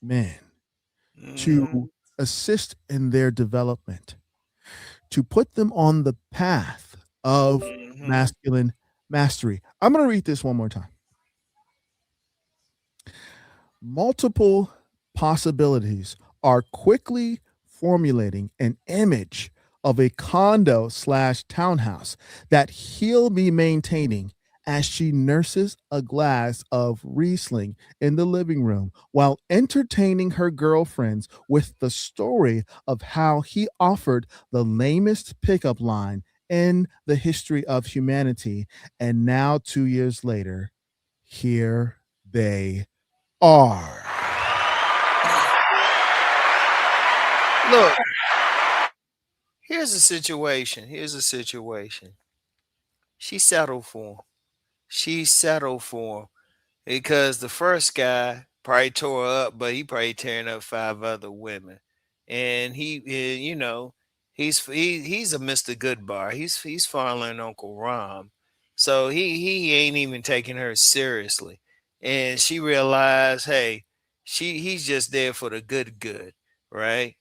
men, to assist in their development, to put them on the path of masculine mastery. I'm going to read this one more time. Multiple possibilities are quickly formulating an image of a condo / townhouse that he'll be maintaining as she nurses a glass of Riesling in the living room while entertaining her girlfriends with the story of how he offered the lamest pickup line in the history of humanity. And now, 2 years later, here they are. Look, here's a situation. She settled for him. because the first guy probably tore her up, but he probably tearing up five other women, and you know, he's a Mister Goodbar. He's following Uncle Rom, so he ain't even taking her seriously, and she realized, hey, he's just there for the good, right?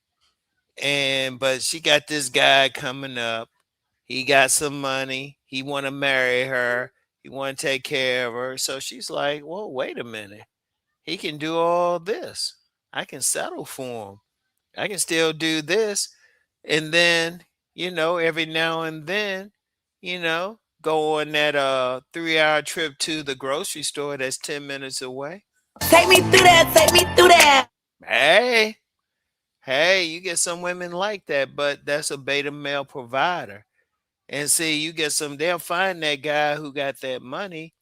And but she got this guy coming up. He got some money. He want to marry her. He want to take care of her. So she's like, "Well, wait a minute. He can do all this. I can settle for him. I can still do this." And then, every now and then, go on that 3-hour trip to the grocery store that's 10 minutes away. Take me through that, take me through that. Hey, hey, you get some women like that, but that's a beta male provider. And see, you get some, they'll find that guy who got that money,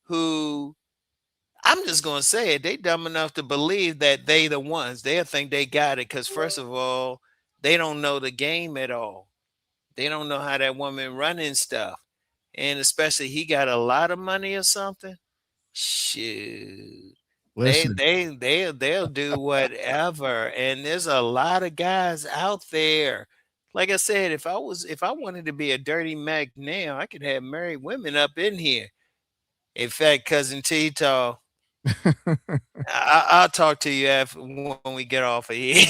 who, I'm just gonna say it, they dumb enough to believe that they the ones. They'll think they got it because first of all, they don't know the game at all. They don't know how that woman running stuff. And especially he got a lot of money or something. Shoot. Listen, They'll do whatever. And there's a lot of guys out there. Like I said, if I wanted to be a dirty Mac now, I could have married women up in here. In fact, cousin Tito, I'll talk to you after when we get off of here.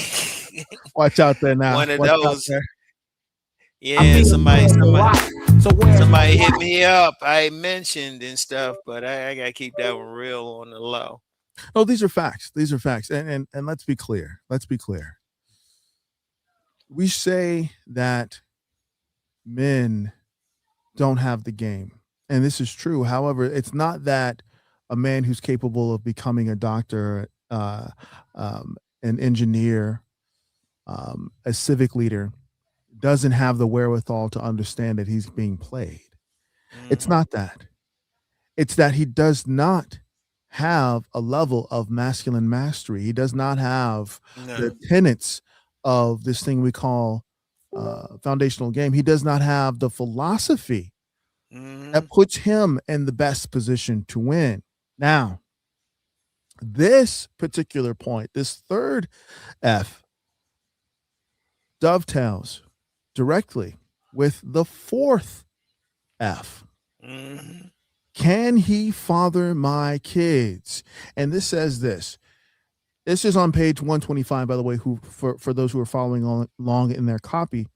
watch out there now. One of Watch out those. there. I'm Yeah, being somebody, fed a somebody, lot. So where's my somebody hit wife? me up. I mentioned and stuff, but I gotta keep that one real on the low. No, these are facts. These are facts. And let's be clear. Let's be clear. We say that men don't have the game. And this is true. However, it's not that a man who's capable of becoming a doctor, an engineer, a civic leader, doesn't have the wherewithal to understand that he's being played. It's Mhm. not that. It's that he does not have a level of masculine mastery. He does not have the No. tenets of this thing we call foundational game. He does not have the philosophy that Mhm. puts him in the best position to win. Now, this particular point, this third F, dovetails directly with the fourth F. Mhm. Can he father my kids? And this says this. This is on page 125, by the way, who for those who are following along in their copy.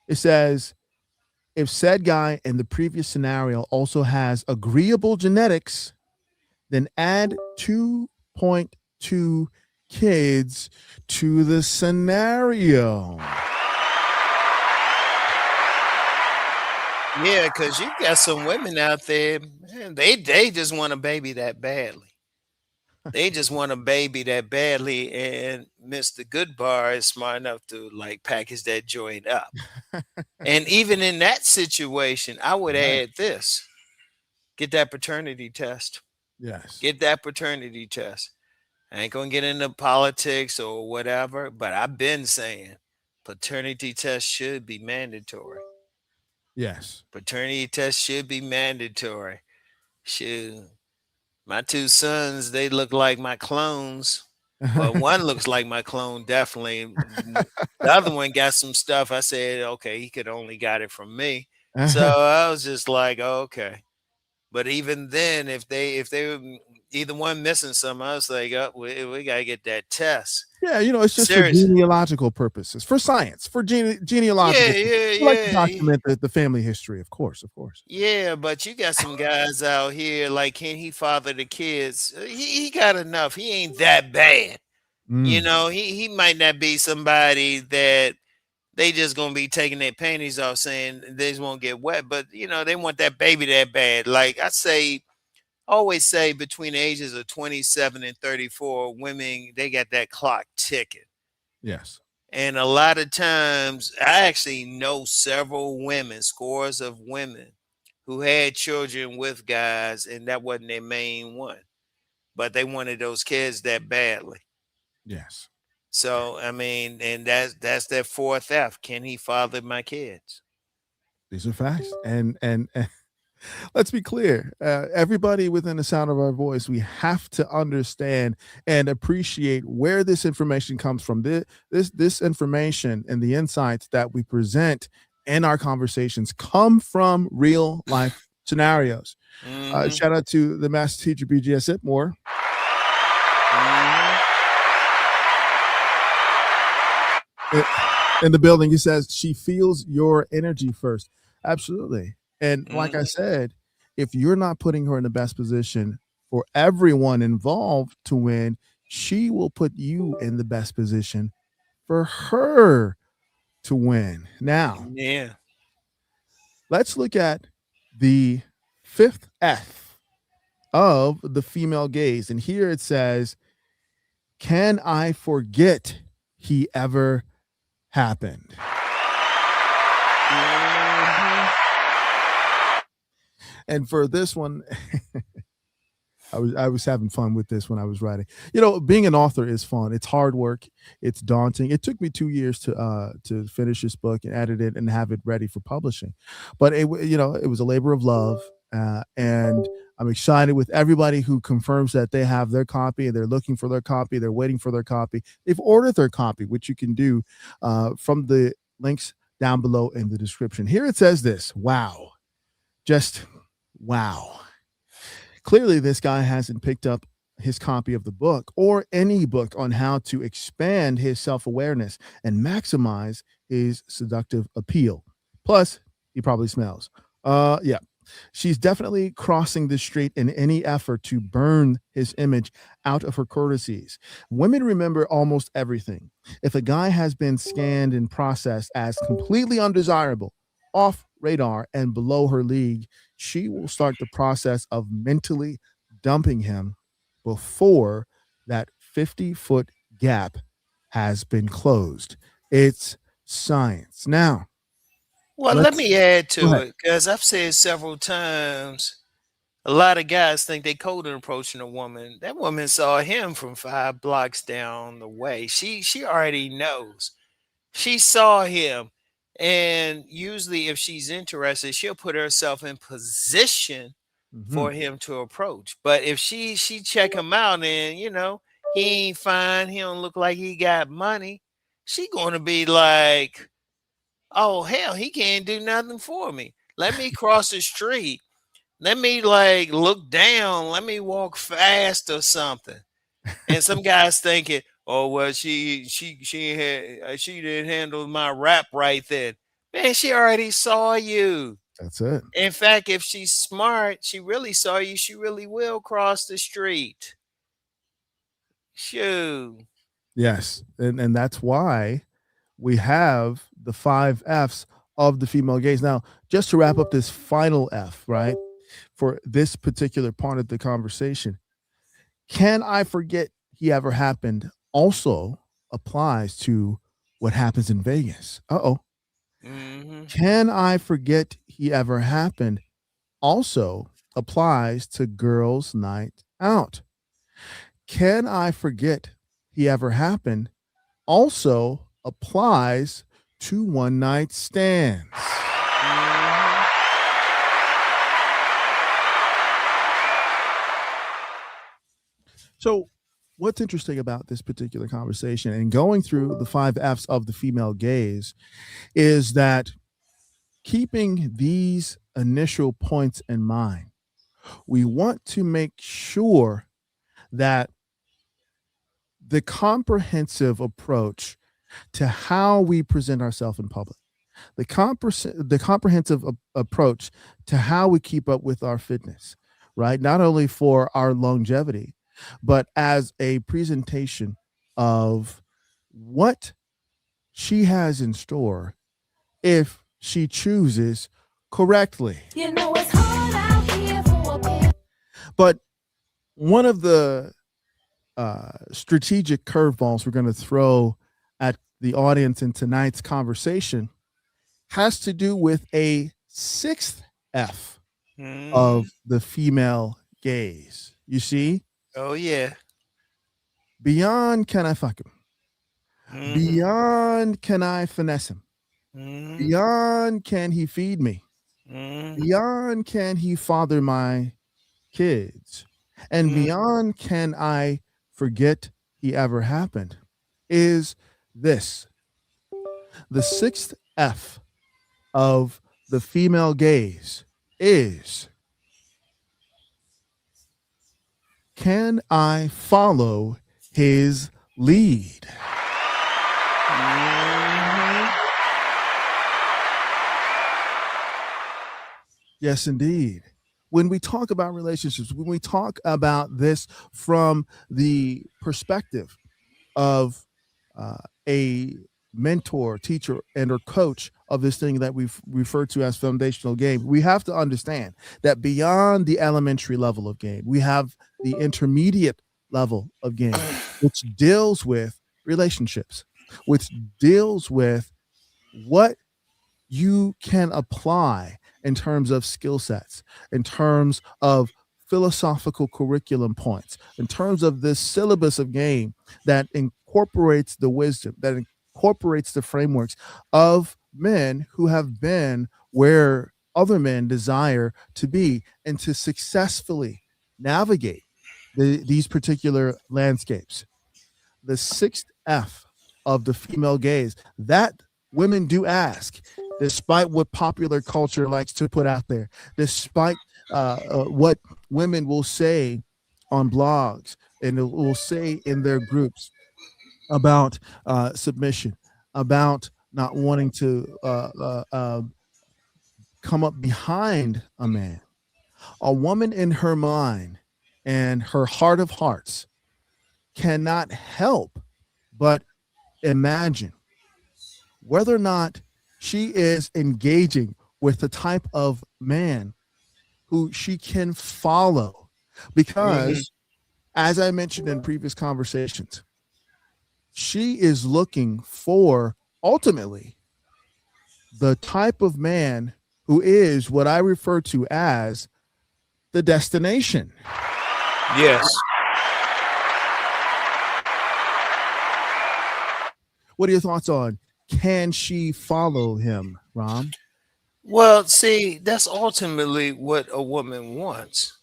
It says, if said guy in the previous scenario also has agreeable genetics, then add 2.2 kids to the scenario. Yeah, because you got some women out there, man, they just want a baby that badly. They just want a baby that badly, and Mr. Goodbar is smart enough to like package that joint up. And even in that situation, I would Right. add this: get that paternity test. Yes. Get that paternity test. I ain't gonna get into politics or whatever, but I've been saying paternity test should be mandatory. Yes. Paternity test should be mandatory. Shoot. My two sons, they look like my clones. Well, one looks like my clone, definitely. The other one got some stuff. I said, okay, he could only got it from me. So I was just like, oh, okay. But even then, if they were either one missing some, I was like, oh, we gotta get that test. Yeah, it's just for Seriously. genealogical purposes, for science, for Yeah, genealogical. yeah, We like to yeah. document the family history, of course, of course. Yeah, but you got some guys out here like, can he father the kids? He got enough. He ain't that bad. Mm, He might not be somebody that they just gonna be taking their panties off saying they just won't get wet, but they want that baby that bad. Like I say, always say between the ages of 27 and 34, women they got that clock ticking. yes. And a lot of times, I actually know several women, scores of women, who had children with guys, and that wasn't their main one, but they wanted those kids that badly. Yes. So I mean, and that's that fourth F. Can he father my kids? These are facts. And Let's be clear. Everybody within the sound of our voice, we have to understand and appreciate where this information comes from. This information and the insights that we present in our conversations come from real life scenarios. Shout out to the master teacher BGS Itmore. In the building, he says she feels your energy first. Absolutely. And like I said, if you're not putting her in the best position for everyone involved to win, she will put you in the best position for her to win. Now, Yeah. let's look at the fifth F of the female gaze. And here it says, can I forget he ever happened? And for this one, I was having fun with this when I was writing. You know, being an author is fun. It's hard work. It's daunting. It took me 2 years to finish this book and edit it and have it ready for publishing. But it was a labor of love, and I'm excited with everybody who confirms that they have their copy and they're looking for their copy. They're waiting for their copy. They've ordered their copy, which you can do from the links down below in the description. Here it says this. Wow. Just wow. Clearly, this guy hasn't picked up his copy of the book or any book on how to expand his self-awareness and maximize his seductive appeal. Plus, he probably smells. Yeah. She's definitely crossing the street in any effort to burn his image out of her courtesies. Women remember almost everything. If a guy has been scanned and processed as completely undesirable, off radar, and below her league, she will start the process of mentally dumping him before that 50-foot gap has been closed. It's science. Now, Well, let me add to it, because I've said several times, a lot of guys think they cold in approaching a woman. That woman saw him from 5 blocks down the way. She already knows. She saw him. And usually if she's interested, she'll put herself in position for him to approach. But if she check him out and, he ain't fine, he don't look like he got money, she going to be like, oh, hell, he can't do nothing for me. Let me cross the street. Let me look down. Let me walk fast or something. And some guys thinking, oh, well, she didn't handle my rap right then. Man, she already saw you. That's it. In fact, if she's smart, she really saw you. She really will cross the street. Shoo. Yes. And that's why we have the 5 F's of the female gaze. Now, just to wrap up this final F, right, for this particular part of the conversation, can I forget he ever happened also applies to what happens in Vegas. Can I forget he ever happened also applies to girls' night out. Can I forget he ever happened also applies to one night stands. So what's interesting about this particular conversation and going through the 5 F's of the female gaze is that keeping these initial points in mind, we want to make sure that the comprehensive approach to how we present ourselves in public, the comprehensive approach to how we keep up with our fitness, right? Not only for our longevity, but as a presentation of what she has in store if she chooses correctly. You know it's hard out here for a man. But one of the strategic curveballs we're going to throw at the audience in tonight's conversation has to do with a 6th F of the female gaze. You see? Oh, yeah. Beyond can I fuck him? Beyond can I finesse him? Beyond can he feed me? beyond can he father my kids, and beyond can I forget he ever happened, is this: the sixth F of the female gaze is, can I follow his lead? Yes, indeed. When we talk about relationships, when we talk about this from the perspective of a mentor, teacher, and or coach of this thing that we've referred to as foundational game, we have to understand that beyond the elementary level of game, we have the intermediate level of game, which deals with relationships, which deals with what you can apply in terms of skill sets, in terms of philosophical curriculum points, in terms of this syllabus of game that incorporates the wisdom, that incorporates the frameworks of men who have been where other men desire to be, and to successfully navigate these particular landscapes. The sixth F of the female gaze that women do ask, despite what popular culture likes to put out there, despite what women will say on blogs and will say in their groups about submission, about not wanting to come up behind a man. A woman in her mind and her heart of hearts cannot help but imagine whether or not she is engaging with the type of man who she can follow. Because, as I mentioned in previous conversations, she is looking for ultimately the type of man who is what I refer to as the destination. Yes. What are your thoughts on, can she follow him, Ram? Well, see, that's ultimately what a woman wants.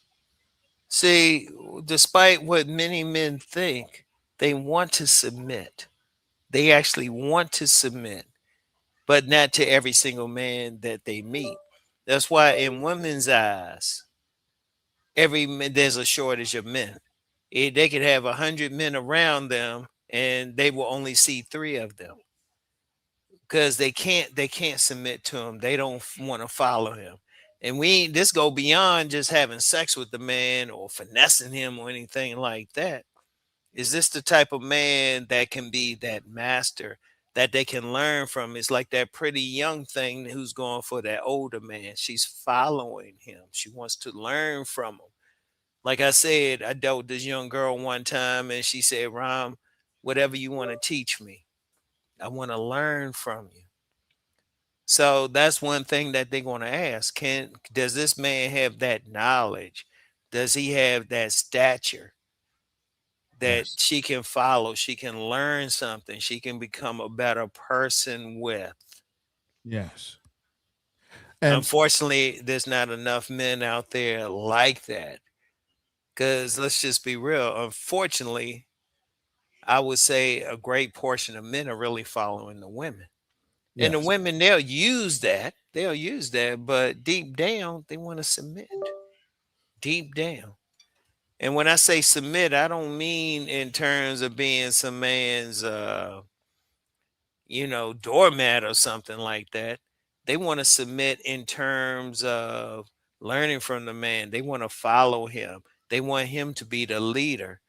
See, despite what many men think, they want to submit. They actually want to submit, but not to every single man that they meet. That's why, in women's eyes, there's a shortage of men. They could have 100 men around them, and they will only see 3 of them because they can't submit to him. They don't want to follow him. And this go beyond just having sex with the man or finessing him or anything like that. Is this the type of man that can be that master that they can learn from? It's like that pretty young thing who's going for that older man. She's following him. She wants to learn from him. Like I said, I dealt with this young girl one time and she said, Ram, whatever you want to teach me, I want to learn from you. So that's one thing that they're going to ask. Does this man have that knowledge? Does he have that stature that Yes. she can follow? She can learn something. She can become a better person with. Yes. And Unfortunately, there's not enough men out there like that. Because let's just be real. Unfortunately, I would say a great portion of men are really following the women. And the yes, women, they'll use that. They'll use that. But deep down, they want to submit. Deep down. And when I say submit, I don't mean in terms of being some man's doormat or something like that. They want to submit in terms of learning from the man. They want to follow him. They want him to be the leader.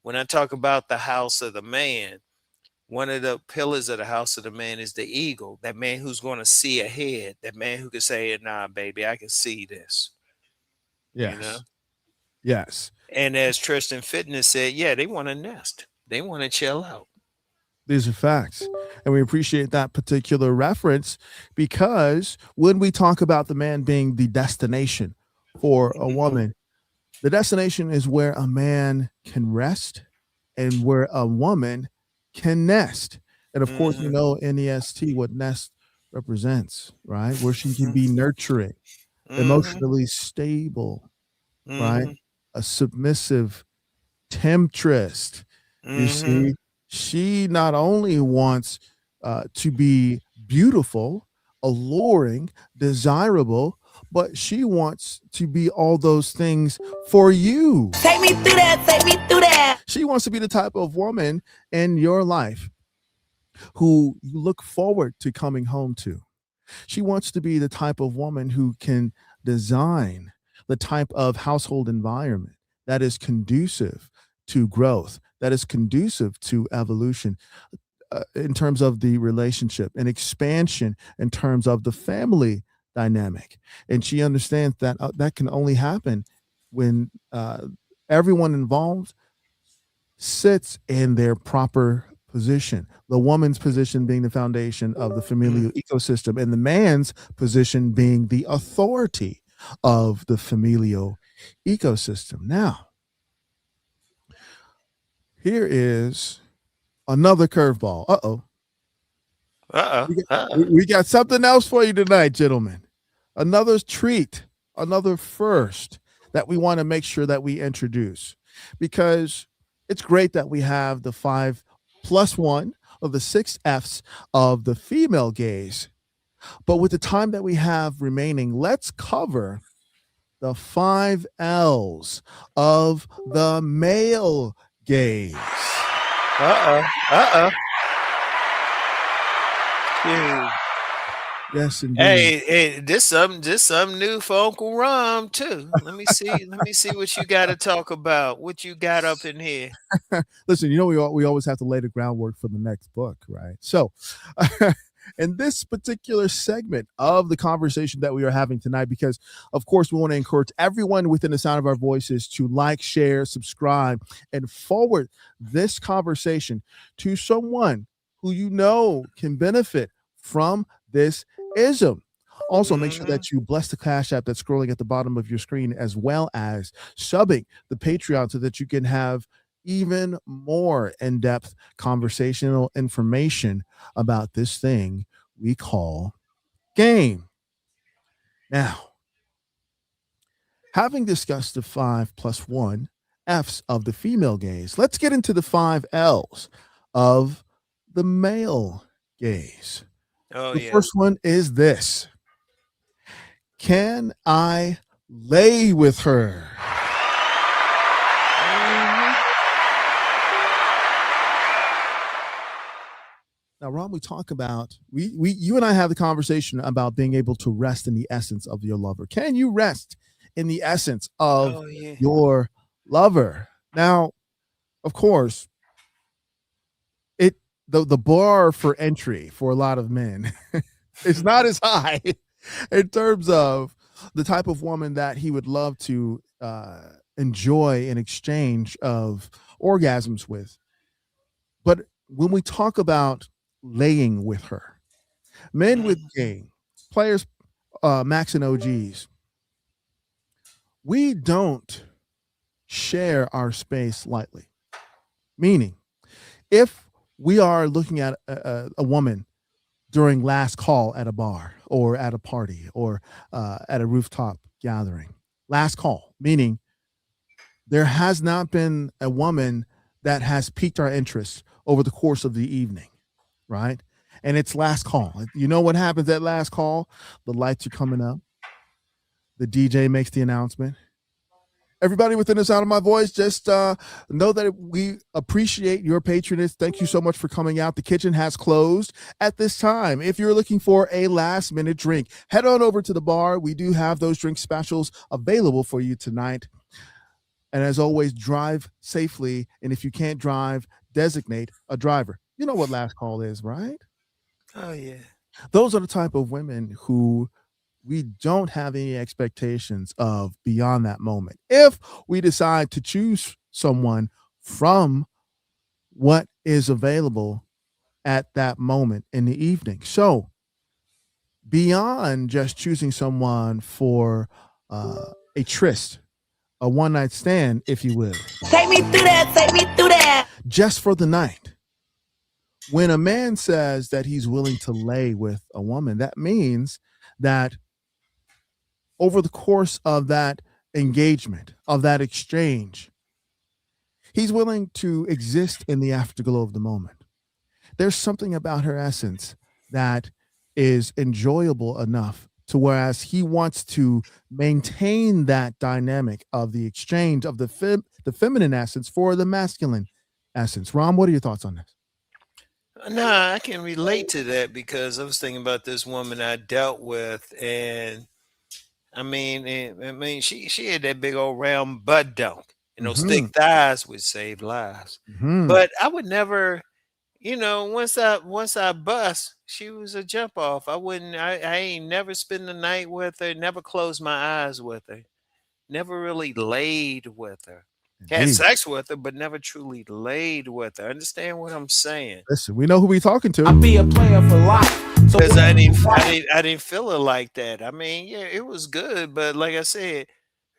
When I talk about the house of the man, one of the pillars of the house of the man is the eagle, that man who's going to see ahead, that man who can say, nah, baby, I can see this, you know? yes, yes. And as Tristan Fitness said, yeah, they want to nest. They want to chill out. These are facts. And we appreciate that particular reference, because when we talk about the man being the destination for a woman, the destination is where a man can rest and where a woman can nest. And of course, we know NEST, what nest represents, right? Where she can be nurturing, emotionally stable, right? A submissive temptress. You see, she not only wants to be beautiful, alluring, desirable, but she wants to be all those things for you. Take me through that. Take me through that. She wants to be the type of woman in your life who you look forward to coming home to. She wants to be the type of woman who can design the type of household environment that is conducive to growth, that is conducive to evolution in terms of the relationship and expansion in terms of the family dynamic. And she understands that that can only happen when everyone involved sits in their proper position. The woman's position being the foundation of the familial ecosystem, and the man's position being the authority of the familial ecosystem. Now, here is another curveball. We got something else for you tonight, gentlemen. Another treat, another first that we want to make sure that we introduce, because it's great that we have the 5+1 of the 6 F's of the female gaze. But with the time that we have remaining, let's cover the 5 L's of the male gaze. Yes, indeed. Hey, this something new for Uncle Rom too. Let me see what you got to talk about. What you got up in here? Listen, we always have to lay the groundwork for the next book, right? So, in this particular segment of the conversation that we are having tonight, because of course we want to encourage everyone within the sound of our voices to like, share, subscribe, and forward this conversation to someone who you know can benefit from this ism. Also, make sure that you bless the Cash App that's scrolling at the bottom of your screen, as well as subbing the Patreon so that you can have even more in-depth conversational information about this thing we call game. Now, having discussed the 5+1 F's of the female gaze, let's get into the 5 L's of the male gaze. The first one is this: can I lay with her? Now, Ron, we talk about you and I have the conversation about being able to rest in the essence of your lover. Can you rest in the essence of your lover? Now, of course, the bar for entry for a lot of men is not as high in terms of the type of woman that he would love to enjoy an exchange of orgasms with. But when we talk about laying with her, men with game, players, Max and OGs, we don't share our space lightly. Meaning, if we are looking at a woman during last call at a bar or at a party or at a rooftop gathering, last call, meaning there has not been a woman that has piqued our interest over the course of the evening, right? And it's last call. You know what happens at last call? The lights are coming up. The DJ makes the announcement. Everybody within the sound of my voice, just know that we appreciate your patronage. Thank you so much for coming out. The kitchen has closed at this time. If you're looking for a last-minute drink, head on over to the bar. We do have those drink specials available for you tonight. And as always, drive safely. And if you can't drive, designate a driver. You know what last call is, right? Oh, yeah. Those are the type of women who we don't have any expectations of beyond that moment. If we decide to choose someone from what is available at that moment in the evening. So beyond just choosing someone for a tryst, a one-night stand, if you will. Take me through that. Take me through that. Just for the night. when a man says that he's willing to lay with a woman, that means that over the course of that engagement, of that exchange, he's willing to exist in the afterglow of the moment. There's something about her essence that is enjoyable enough to whereas he wants to maintain that dynamic of the exchange of the feminine essence for the masculine essence. Rom, what are your thoughts on this? Nah, I can relate to that because I was thinking about this woman I dealt with, and she had that big old round butt dunk, and those thick Hmm. thighs would save lives. Hmm. But I would never, once I bust, she was a jump off. I wouldn't. I ain't never spend the night with her. Never closed my eyes with her. Never really laid with her. Had Indeed. sex with her, but never truly laid with her. Understand what I'm saying? Listen, we know who we talking I to. be a player for life. So Because I where's didn't, my I wife? didn't, I didn't feel it like that. I mean, yeah, it was good, but like I said,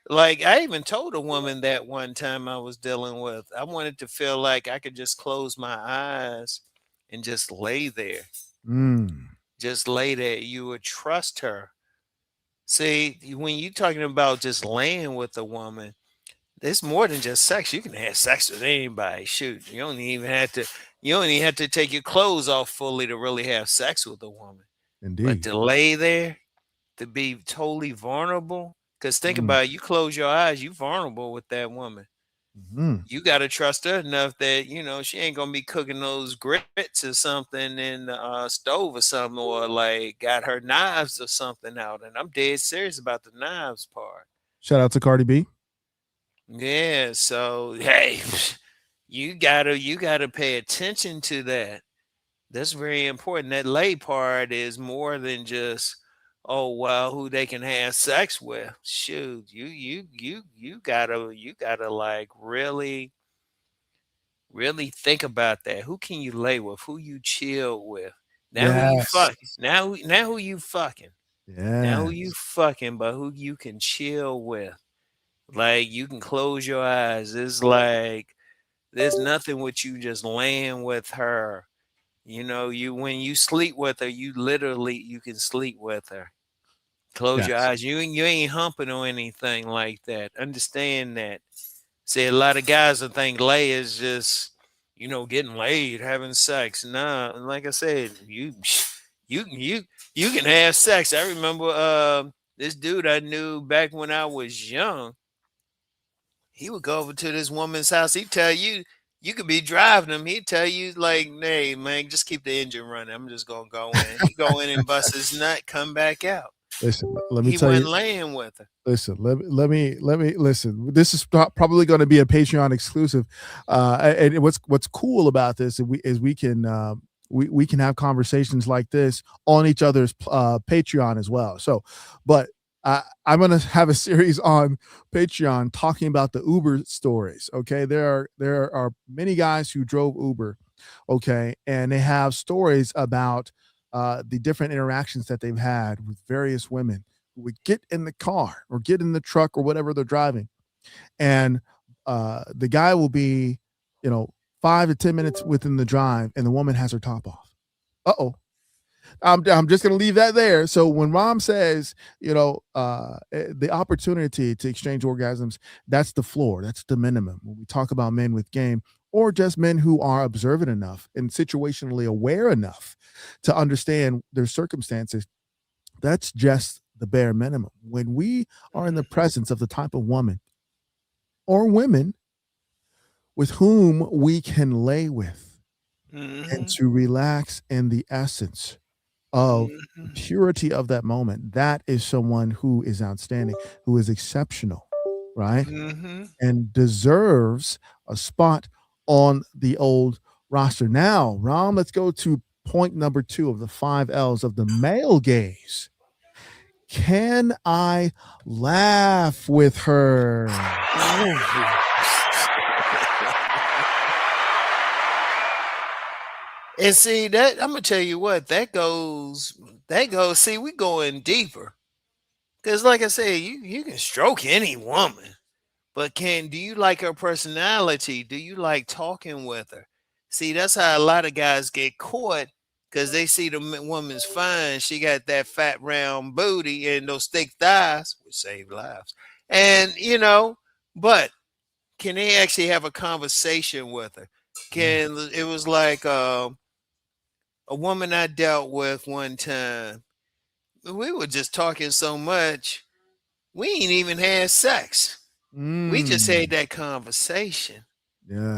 like I even told a woman that one time I was dealing with, I wanted to feel like I could just close my eyes and just lay there, Mm, just lay there. You would trust her. See, when you're talking about just laying with a woman, it's more than just sex. You can have sex with anybody. Shoot, You don't even have to take your clothes off fully to really have sex with a woman. But indeed. to lay there, to be totally vulnerable, because think Mm, about it, you close your eyes, you vulnerable with that woman. mhm. You got to trust her enough that she ain't gonna be cooking those grits or something in the stove or something, or like got her knives or something out. And I'm dead serious about the knives part. Shout out to Cardi B. Yeah, so hey, you gotta pay attention to that. That's very important. That lay part is more than just, oh well, who they can have sex with. Shoot, you gotta like really think about that. Who can you lay with? Who you chill with? Now who you Yes. fucking? Now who you fucking? Now who you Yes. fucking? But who you can chill with? Like you can close your eyes. It's like there's nothing with you just laying with her. You when you sleep with her, you can sleep with her. Close your Yes. eyes. You ain't humping or anything like that. Understand that. See, a lot of guys that think lay is just, getting laid, having sex. Nah, like I said, you you can have sex. I remember this dude I knew back when I was young. He would go over to this woman's house. He'd tell you, you could be driving him. He'd tell you, like, hey, man, just keep the engine running. I'm just going to go in. He'd go in and bust his nut, come back out. Listen, let me He tell wasn't you. laying with her. Listen, let me listen. This is probably going to be a Patreon exclusive, and what's cool about this is we can we can have conversations like this on each other's Patreon as well. So, but I'm going to have a series on Patreon talking about the Uber stories. Okay, there are many guys who drove Uber, okay, and they have stories about the different interactions that they've had with various women who would get in the car or get in the truck or whatever they're driving, and the guy will be, 5 to 10 minutes within the drive, and the woman has her top off. Uh-oh. I'm just going to leave that there. So when Mom says, the opportunity to exchange orgasms, that's the floor, that's the minimum. When we talk about men with game, or just men who are observant enough and situationally aware enough to understand their circumstances, that's just the bare minimum. When we are in the presence of the type of woman or women with whom we can lay with and Mm-hmm. to relax in the essence of the Mm-hmm. purity of that moment, that is someone who is outstanding, who is exceptional, right? Mm-hmm. And deserves a spot on the old roster. Now, Rom, let's go to point number 2 of the 5 L's of the male gaze. Can I laugh with her? And see that I'm gonna tell you what that goes. See, we going deeper because, like I said, you can stroke any woman, but do you like her personality? Do you like talking with her? See, that's how a lot of guys get caught because they see the woman's fine. She got that fat round booty and those thick thighs, which save lives. And but can they actually have a conversation with her? Yeah. Can it was like a woman I dealt with one time. We were just talking so much, we ain't even had sex. We just Mm, had that conversation.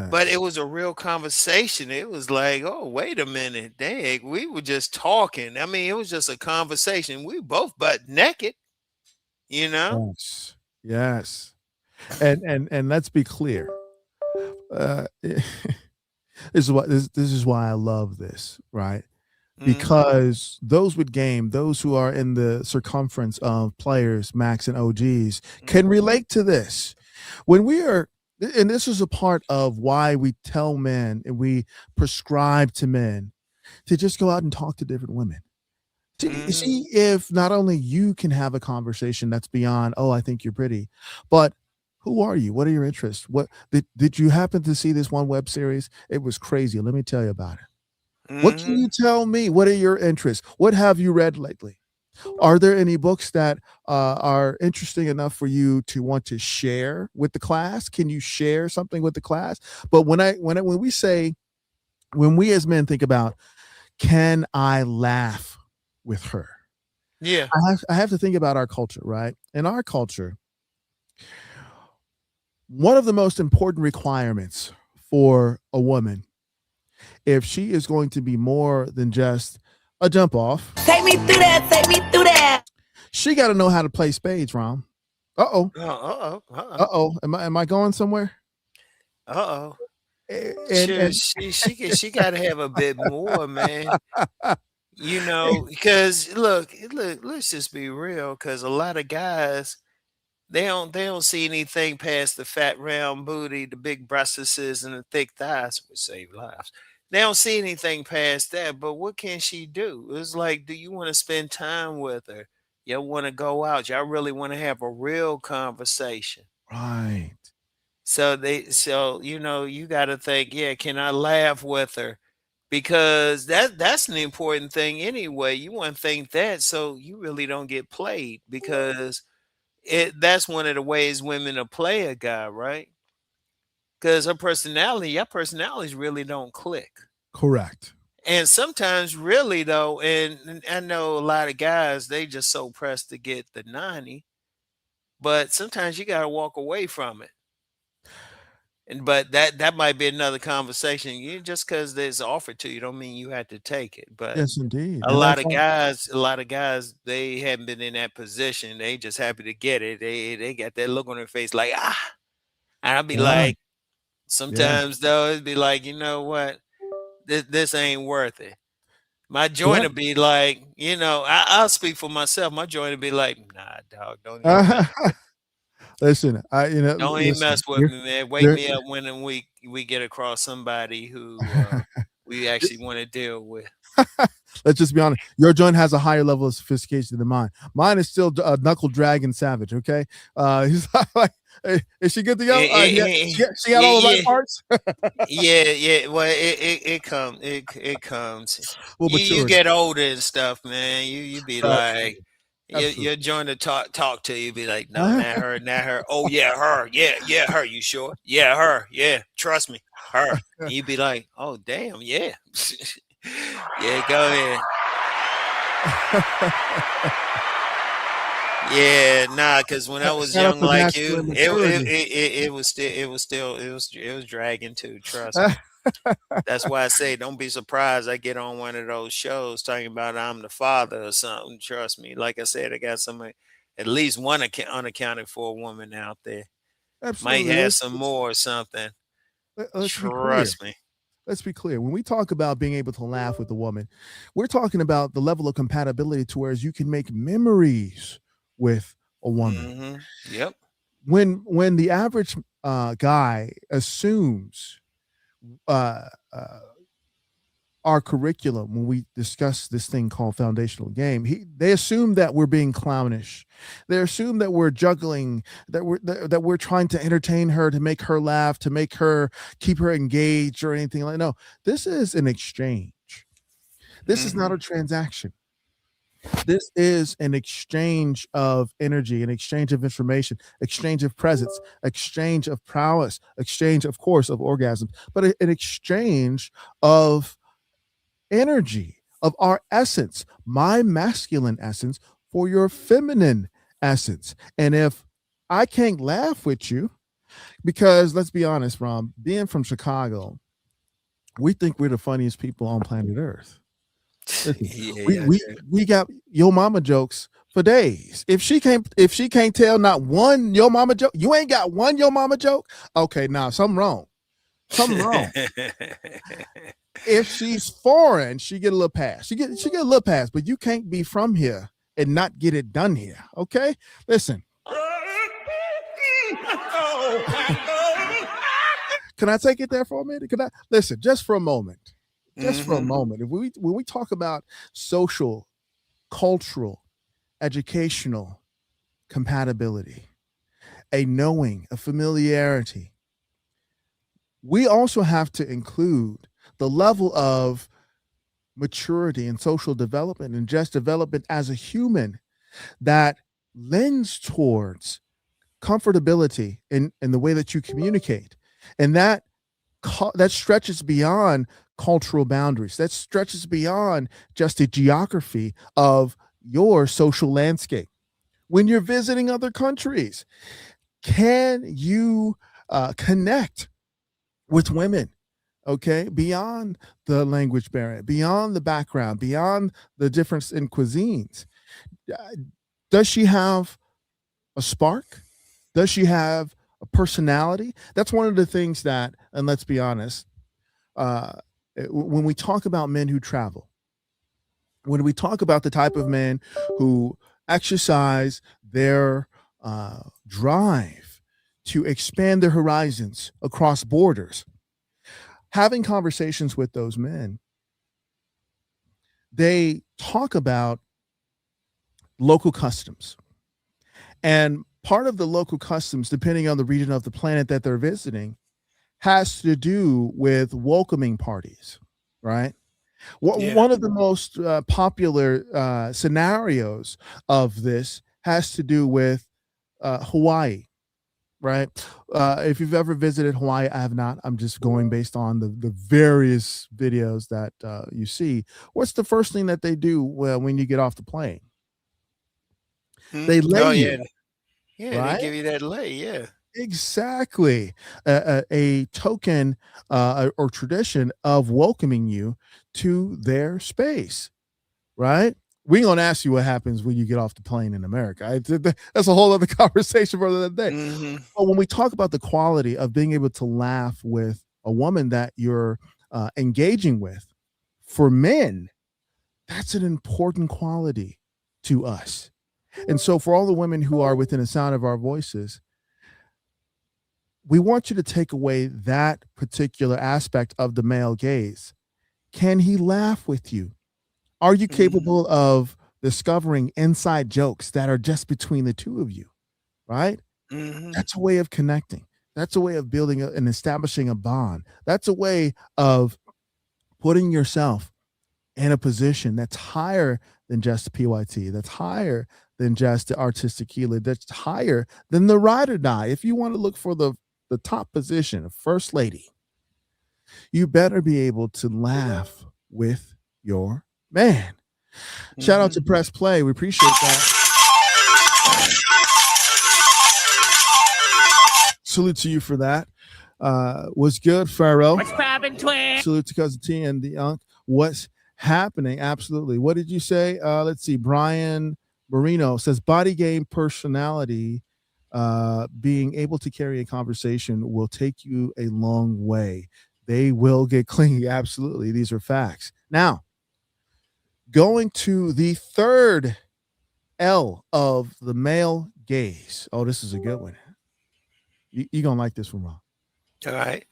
But yes. it was a real conversation. It was like, oh, wait a minute, dang, we were just talking. I mean, it was just a conversation. We both butt naked, you know. Yes. Yes. And let's be clear. This is why I love this, right? Mm-hmm. Because those with game, those who are in the circumference of players, Max and OGs, can Mm-hmm. relate to this. When we are, and this is a part of why we tell men and we prescribe to men to just go out and talk to different women. Mm-hmm. See if not only you can have a conversation that's beyond, oh, I think you're pretty, but who are you? What are your interests? What did you happen to see this one web series? It was crazy. Let me tell you about it. What can Mm-hmm. you tell me? What are your interests? What have you read lately? Are there any books that are interesting enough for you to want to share with the class? Can you share something with the class? But when we say, when we as men think about, can I laugh with her? Yeah. I have to think about our culture, right? In our culture, one of the most important requirements for a woman, if she is going to be more than just a jump off, Take me through that. Take me through that. she got to know how to play spades, Rom. Uh-oh. Oh, uh-oh. Uh-oh. Uh-oh. Am I going somewhere? Uh-oh. And She gotta have a bit more, man. Because look, let's just be real, because a lot of guys, they don't see anything past the fat round booty, the big breasts, and the thick thighs, which save lives. They don't see anything past that. But what can she do? It's like, do you want to spend time with her? Y'all want to go out? Y'all really want to have a real conversation? right. So you got to think, yeah, can I laugh with her? Because that's an important thing anyway. You want to think that so you really don't get played, because that's one of the ways women will play a guy, right? Because your personalities really don't click. Correct. And sometimes really though, and I know a lot of guys, they just so pressed to get the 90, but sometimes you gotta walk away from it. And but that might be another conversation. You just because there's offered to you don't mean you have to take it. But Yes, indeed. a And lot that's of why, guys, they haven't been in that position. They just happy to get it. They got that look on their face like, ah. And I'll be yeah, like, yeah. sometimes though, it'd be like, you know what? This ain't worth it. My joint Yeah. would be like, I'll speak for myself. My joint would be like, nah, dog, don't even mess with Listen, don't even listen. mess with me, man. Wake There, me up when we get across somebody who we actually want to deal with. let's just be honest. Your joint has a higher level of sophistication than mine. Mine is still knuckle dragon savage. Okay, he's like, hey, is she good to go? She got Yeah, all the right yeah, parts. yeah. Well, it comes. Well, You maturity. get older and stuff, man. You be like, Absolutely, your absolutely. joint to talk to you. Be like, no, not her, not her. Oh yeah, her. Yeah, her. You sure? Yeah, her. Yeah, trust me, her. And you be like, oh damn, yeah, yeah. Go ahead. Yeah, nah, because when I was Shout out young to like you, masculine maturity. it was dragging too. Trust me. That's why I say don't be surprised I get on one of those shows talking about I'm the father or something. Trust me. Like I said, I got at least one unaccounted for woman out there. Might Absolutely. have some more or something. Let's be clear. Trust me. Let's be clear. When we talk about being able to laugh with a woman, we're talking about the level of compatibility to where you can make memories with a woman. Yep. When the average guy assumes uh, uh, our curriculum, when we discuss this thing called foundational game, they assume that we're being clownish. They assume that we're juggling, that we're trying to entertain her, to make her laugh, to make her keep her engaged or anything like. No, this is an exchange. This is not a transaction. This is an exchange of energy, an exchange of information, exchange of presence, exchange of prowess, exchange, of course, of orgasms, but an exchange of energy, of our essence, my masculine essence for your feminine essence. And if I can't laugh with you, because let's be honest, Rom, being from Chicago, we think we're the funniest people on planet Earth. Listen, we got your mama jokes for days. If she can't tell not one your mama joke, you ain't got one your mama joke. Okay, now something wrong. Something wrong. If she's foreign, she get a little pass. She get a little pass, but you can't be from here and not get it done here. Okay, listen. Can I take it there for a minute? Can I listen just for a moment? Just for a moment. When we talk about social, cultural, educational compatibility, a knowing, a familiarity, we also have to include the level of maturity and social development and just development as a human that lends towards comfortability in the way that you communicate. And that stretches beyond cultural boundaries. That stretches beyond just the geography of your social landscape. When you're visiting other countries, can you connect with women, okay, beyond the language barrier, beyond the background, beyond the difference in cuisines? Does she have a spark? Does she have a personality? That's one of the things that, and let's be honest, when we talk about men who travel, when we talk about the type of men who exercise their drive to expand their horizons across borders, having conversations with those men, they talk about local customs. And part of the local customs, depending on the region of the planet that they're visiting, has to do with welcoming parties, right? One of the most popular scenarios of this has to do with Hawaii, right? If you've ever visited Hawaii, I have not. I'm just going based on the various videos that you see. What's the first thing that they do when you get off the plane? They lay you. Yeah, right? They give you that lay, yeah. Exactly. A token or tradition of welcoming you to their space, right? We ain't gonna ask you what happens when you get off the plane in America. That's a whole other conversation for another day. But when we talk about the quality of being able to laugh with a woman that you're engaging with, for men, that's an important quality to us. And so for all the women who are within the sound of our voices, we want you to take away that particular aspect of the male gaze. Can he laugh with you? Are you capable of discovering inside jokes that are just between the two of you? Right? That's a way of connecting. That's a way of building and establishing a bond. That's a way of putting yourself in a position that's higher than just PYT, that's higher than just the artistic healer, that's higher than the ride or die. If you want to look for the top position of first lady, you better be able to laugh with your man. Shout out to Press Play. We appreciate that. Salute to you for that. What's good, Pharaoh? What's poppin', twin? Salute to Cousin T and the Unk. What's happening? Absolutely. What did you say? Let's see. Brian Marino says body game personality, being able to carry a conversation will take you a long way. They will get clingy. Absolutely. These are facts. Now, going to the third L of the male gaze. Oh, this is a good one. You're going to like this one, Ron. All right.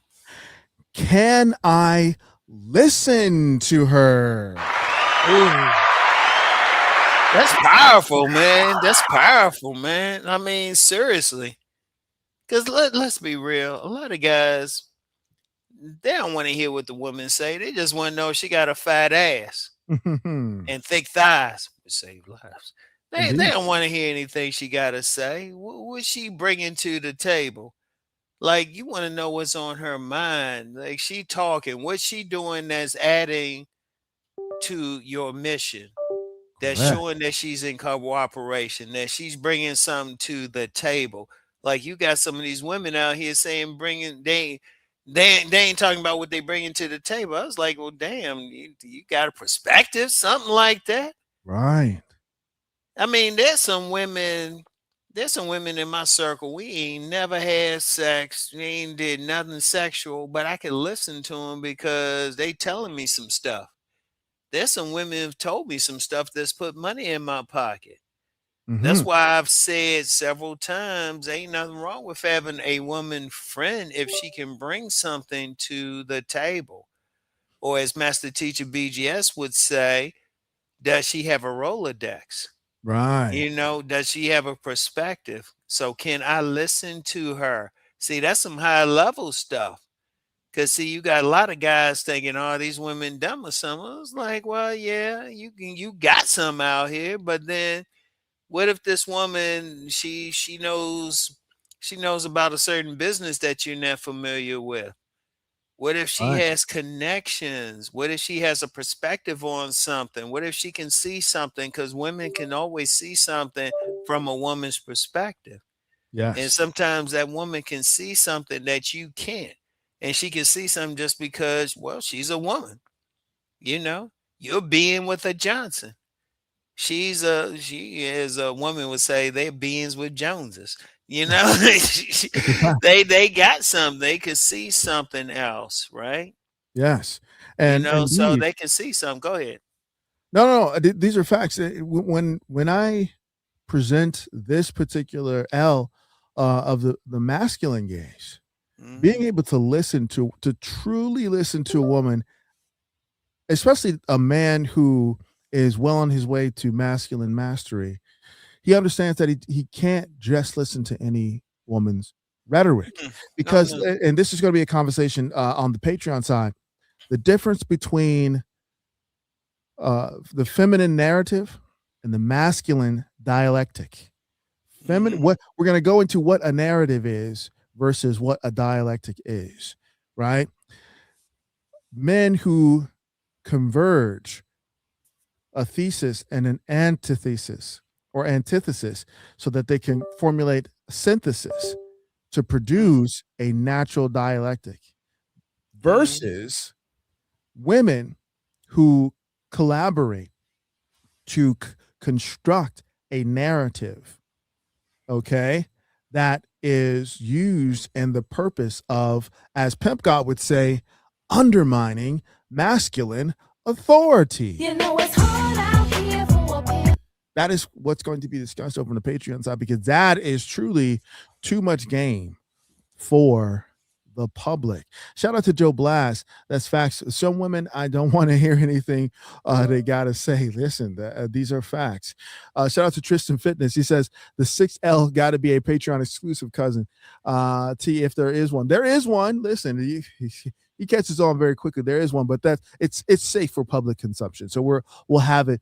Can I listen to her. Ooh. That's powerful, man. That's powerful, man. I mean, seriously. Because let's be real. A lot of guys, they don't want to hear what the women say. They just want to know if she got a fat ass and thick thighs. We save lives. They Indeed. don't want to hear anything she got to say. What's she bringing to the table? Like, you want to know what's on her mind. Like, she talking. What's she doing that's adding to your mission? That's Correct. showing that she's in cooperation, that she's bringing something to the table. Like, you got some of these women out here saying bringing they ain't talking about what they bringing to the table. I was like, well, damn, you got a perspective, something like that. Right. I mean, there's some women in my circle. We ain't never had sex. We ain't did nothing sexual, but I can listen to them because they telling me some stuff. There's some women who've told me some stuff that's put money in my pocket. That's Mm-hmm. why I've said several times, ain't nothing wrong with having a woman friend if she can bring something to the table. Or as Master Teacher BGS would say, does she have a Rolodex? Right. Does she have a perspective? So can I listen to her? See, that's some high level stuff. Cause see, you got a lot of guys thinking, "Oh, these women dumb or something." I was like, "Well, yeah, you got some out here, but then what if this woman she knows about a certain business that you're not familiar with? What if she Right. has connections? What if she has a perspective on something? What if she can see something? Because women can always see something from a woman's perspective. And Yes. sometimes that woman can see something that you can't. And she can see something just because, well, she's a woman. You know, you're being with a Johnson. She as a woman would say, they're beings with Joneses. You know, It's a fact. they got something. They could see something else, right? Yes. And So indeed. they can see something. Go ahead. No. These are facts. When I present this particular L of the masculine gaze, being Mhm. able to listen to truly listen to a woman, especially a man who is well on his way to masculine mastery, he understands that he can't just listen to any woman's rhetoric No, because, no. and this is going to be a conversation on the Patreon side, the difference between the feminine narrative and the masculine dialectic. Feminine, Mhm. what we're going to go into what a narrative is versus what a dialectic is, right? Men who converge a thesis and an antithesis or antithesis so that they can formulate synthesis to Mhm. produce a natural dialectic Mhm. versus women who collaborate to construct a narrative, okay, that is used in the purpose of, as Pimp God would say, undermining masculine authority. You know it's hard out here for a pimp. That is what's going to be discussed over on the Patreon side because that is truly too much game for the public. Shout out to Joe Blast. That's facts. Some women, I don't want to hear anything they got to say. Listen, these are facts. Shout out to Tristan Fitness. He says the 6L got to be a Patreon exclusive, cousin. T, if there is one. There is one. Listen, he catches on very quickly. There is one, but it's safe for public consumption. So we'll have it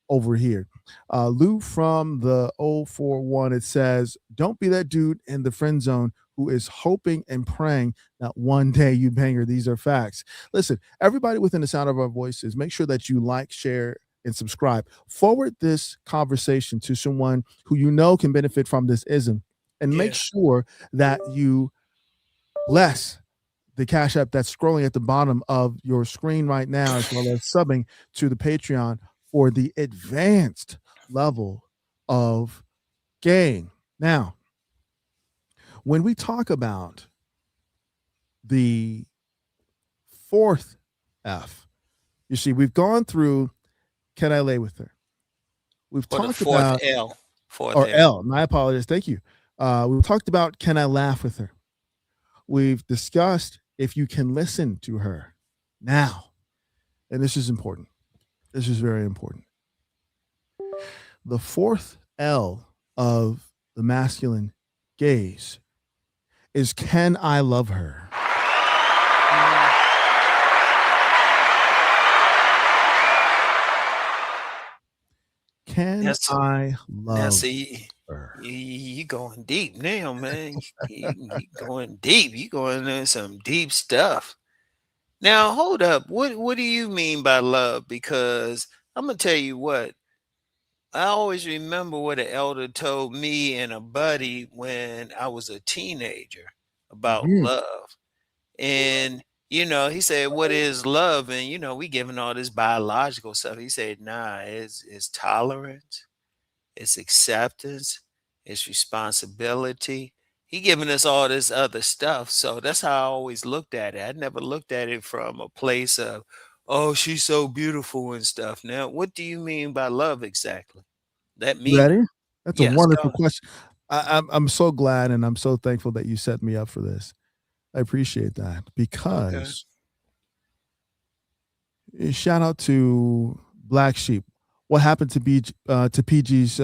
over here. Lou from the 041, it says, don't be that dude in the friend zone who is hoping and praying that one day you bang her. These are facts. Listen, everybody within the sound of our voices, make sure that you like, share, and subscribe. Forward this conversation to someone who you know can benefit from this ism, and make Yeah. sure that you bless the Cash App that's scrolling at the bottom of your screen right now, as well as subbing to the Patreon for the advanced level of game. Now, when we talk about the fourth F, you see, we've gone through, can I lay with her? We've Or the talked fourth about, L. Fourth or L. L, my apologies, thank you. We've talked about, can I laugh with her? We've discussed if you can listen to her. Now, and this is important. This is very important. The fourth L of the masculine gaze is, can I love her? Can That's I now love see her? you going deep now, man. You going deep. You going into some deep stuff. Now hold up. What do you mean by love? Because I'm gonna tell you what. I always remember what an elder told me and a buddy when I was a teenager about Mhm. love. And he said, "What is love?" And we giving all this biological stuff. He said, "Nah, it's tolerance, it's acceptance, it's responsibility." He giving us all this other stuff. So that's how I always looked at it. I never looked at it from a place of, "Oh, she's so beautiful and stuff." Now, what do you mean by love exactly? Let You me ready? know. That's a Yes, wonderful go. question. I'm so glad and I'm so thankful that you set me up for this. I appreciate that Okay. because shout out to Black Sheep. What happened to PG's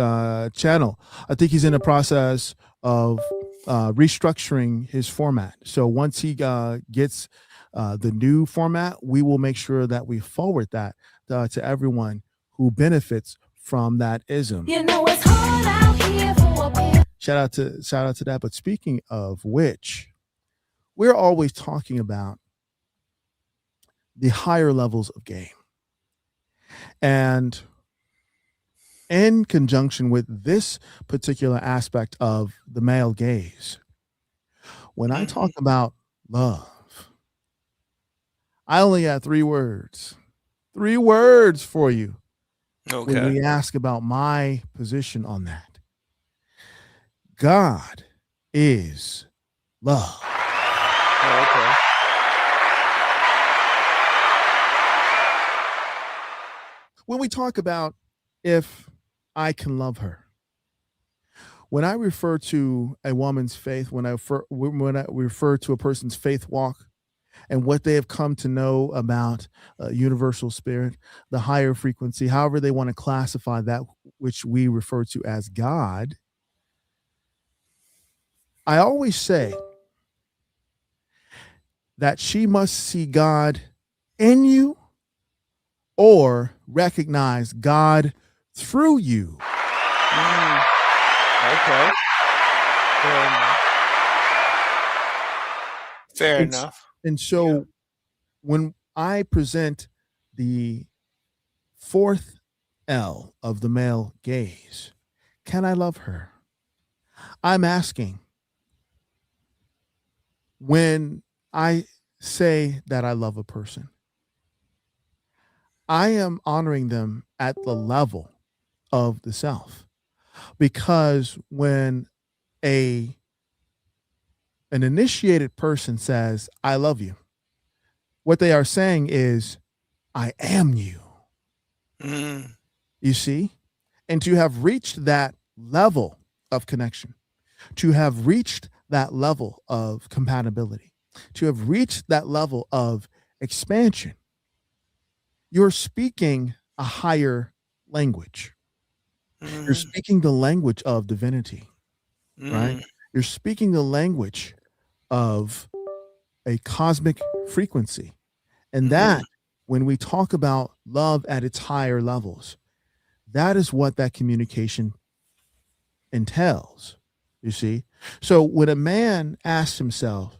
channel? I think he's in the process of restructuring his format. So once he gets the new format, we will make sure that we forward that to everyone who benefits from that ism. You know it's hard out here for a pimp. Shout out to that. But speaking of which, we're always talking about the higher levels of game. And in conjunction with this particular aspect of the male gaze, when I talk Mhm. about love, I only got 3 words for you when Okay. we ask about my position on that. God is love. Okay. When we talk about if I can love her, when I refer to a woman's faith, when I refer to a person's faith walk and what they have come to know about universal spirit, the higher frequency, however they want to classify that which we refer to as God, I always say that she must see God in you or recognize God through you. Mm, okay. Fair enough. Fair And, enough. and Yeah. so when I present the fourth L of the male gaze, can I love her? I'm asking, when I say that I love a person, I am honoring them at the level of the self. Because when a an initiated person says, I love you, what they are saying is, I am you. Mm, You see? And to have reached that level of connection, to have reached that level of compatibility, to have reached that level of expansion, you're speaking a higher language. You're mm, speaking the language of divinity, right? mm, You're speaking the language of a cosmic frequency. And mm, that, when we talk about love at its higher levels, that is what that communication entails. You see? So when a man asks himself,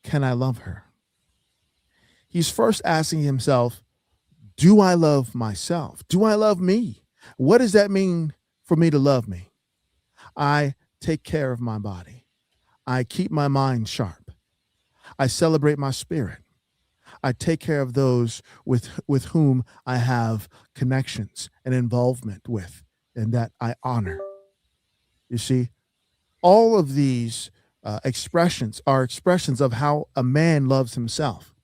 can I love her? He's first asking himself, do I love myself? Do I love me? What does that mean for me to love me? I take care of my body. I keep my mind sharp. I celebrate my spirit. I take care of those with whom I have connections and involvement with and that I honor. You see, all of these expressions are expressions of how a man loves himself.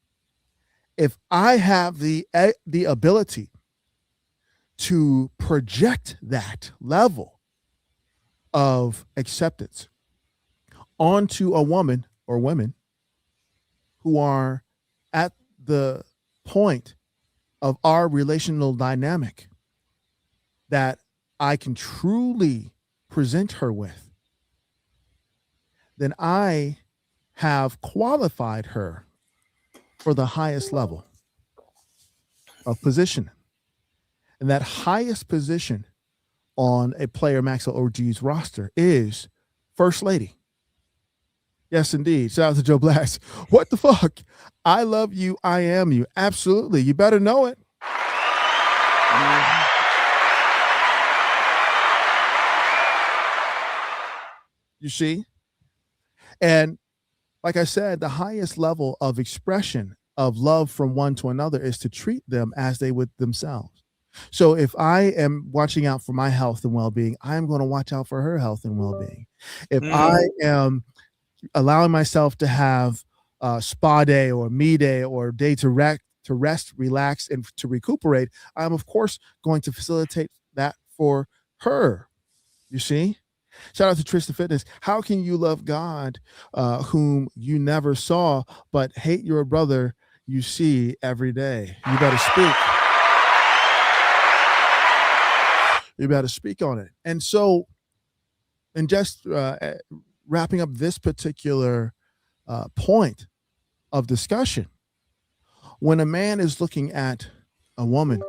If I have the ability to project that level of acceptance onto a woman or women who are at the point of our relational dynamic that I can truly present her with, then I have qualified her for the highest level of position. And that highest position on a player Maxwell OG's roster is First Lady. Yes, indeed. Shout out to Joe Blast. What the fuck? I love you. I am you. Absolutely. You better know it. You see? And like I said, the highest level of expression of love from one to another is to treat them as they would themselves. So if I am watching out for my health and well-being, I'm going to watch out for her health and well-being. If I am allowing myself to have a spa day or me day or day to rest, relax, and to recuperate, I'm of course going to facilitate that for her. You see? Shout out to Trista Fitness. How can you love God, whom you never saw, but hate your brother you see every day? You better speak. You better speak on it. And so, and just wrapping up this particular point of discussion, when a man is looking at a woman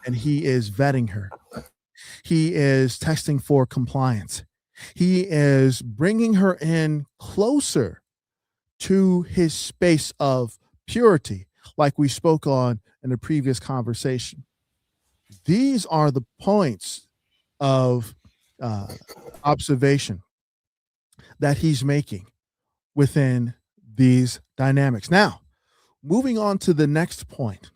and he is vetting her, he is testing for compliance, he is bringing her in closer to his space of purity, like we spoke on in the previous conversation. These are the points of observation that he's making within these dynamics. Now, moving on to the next point.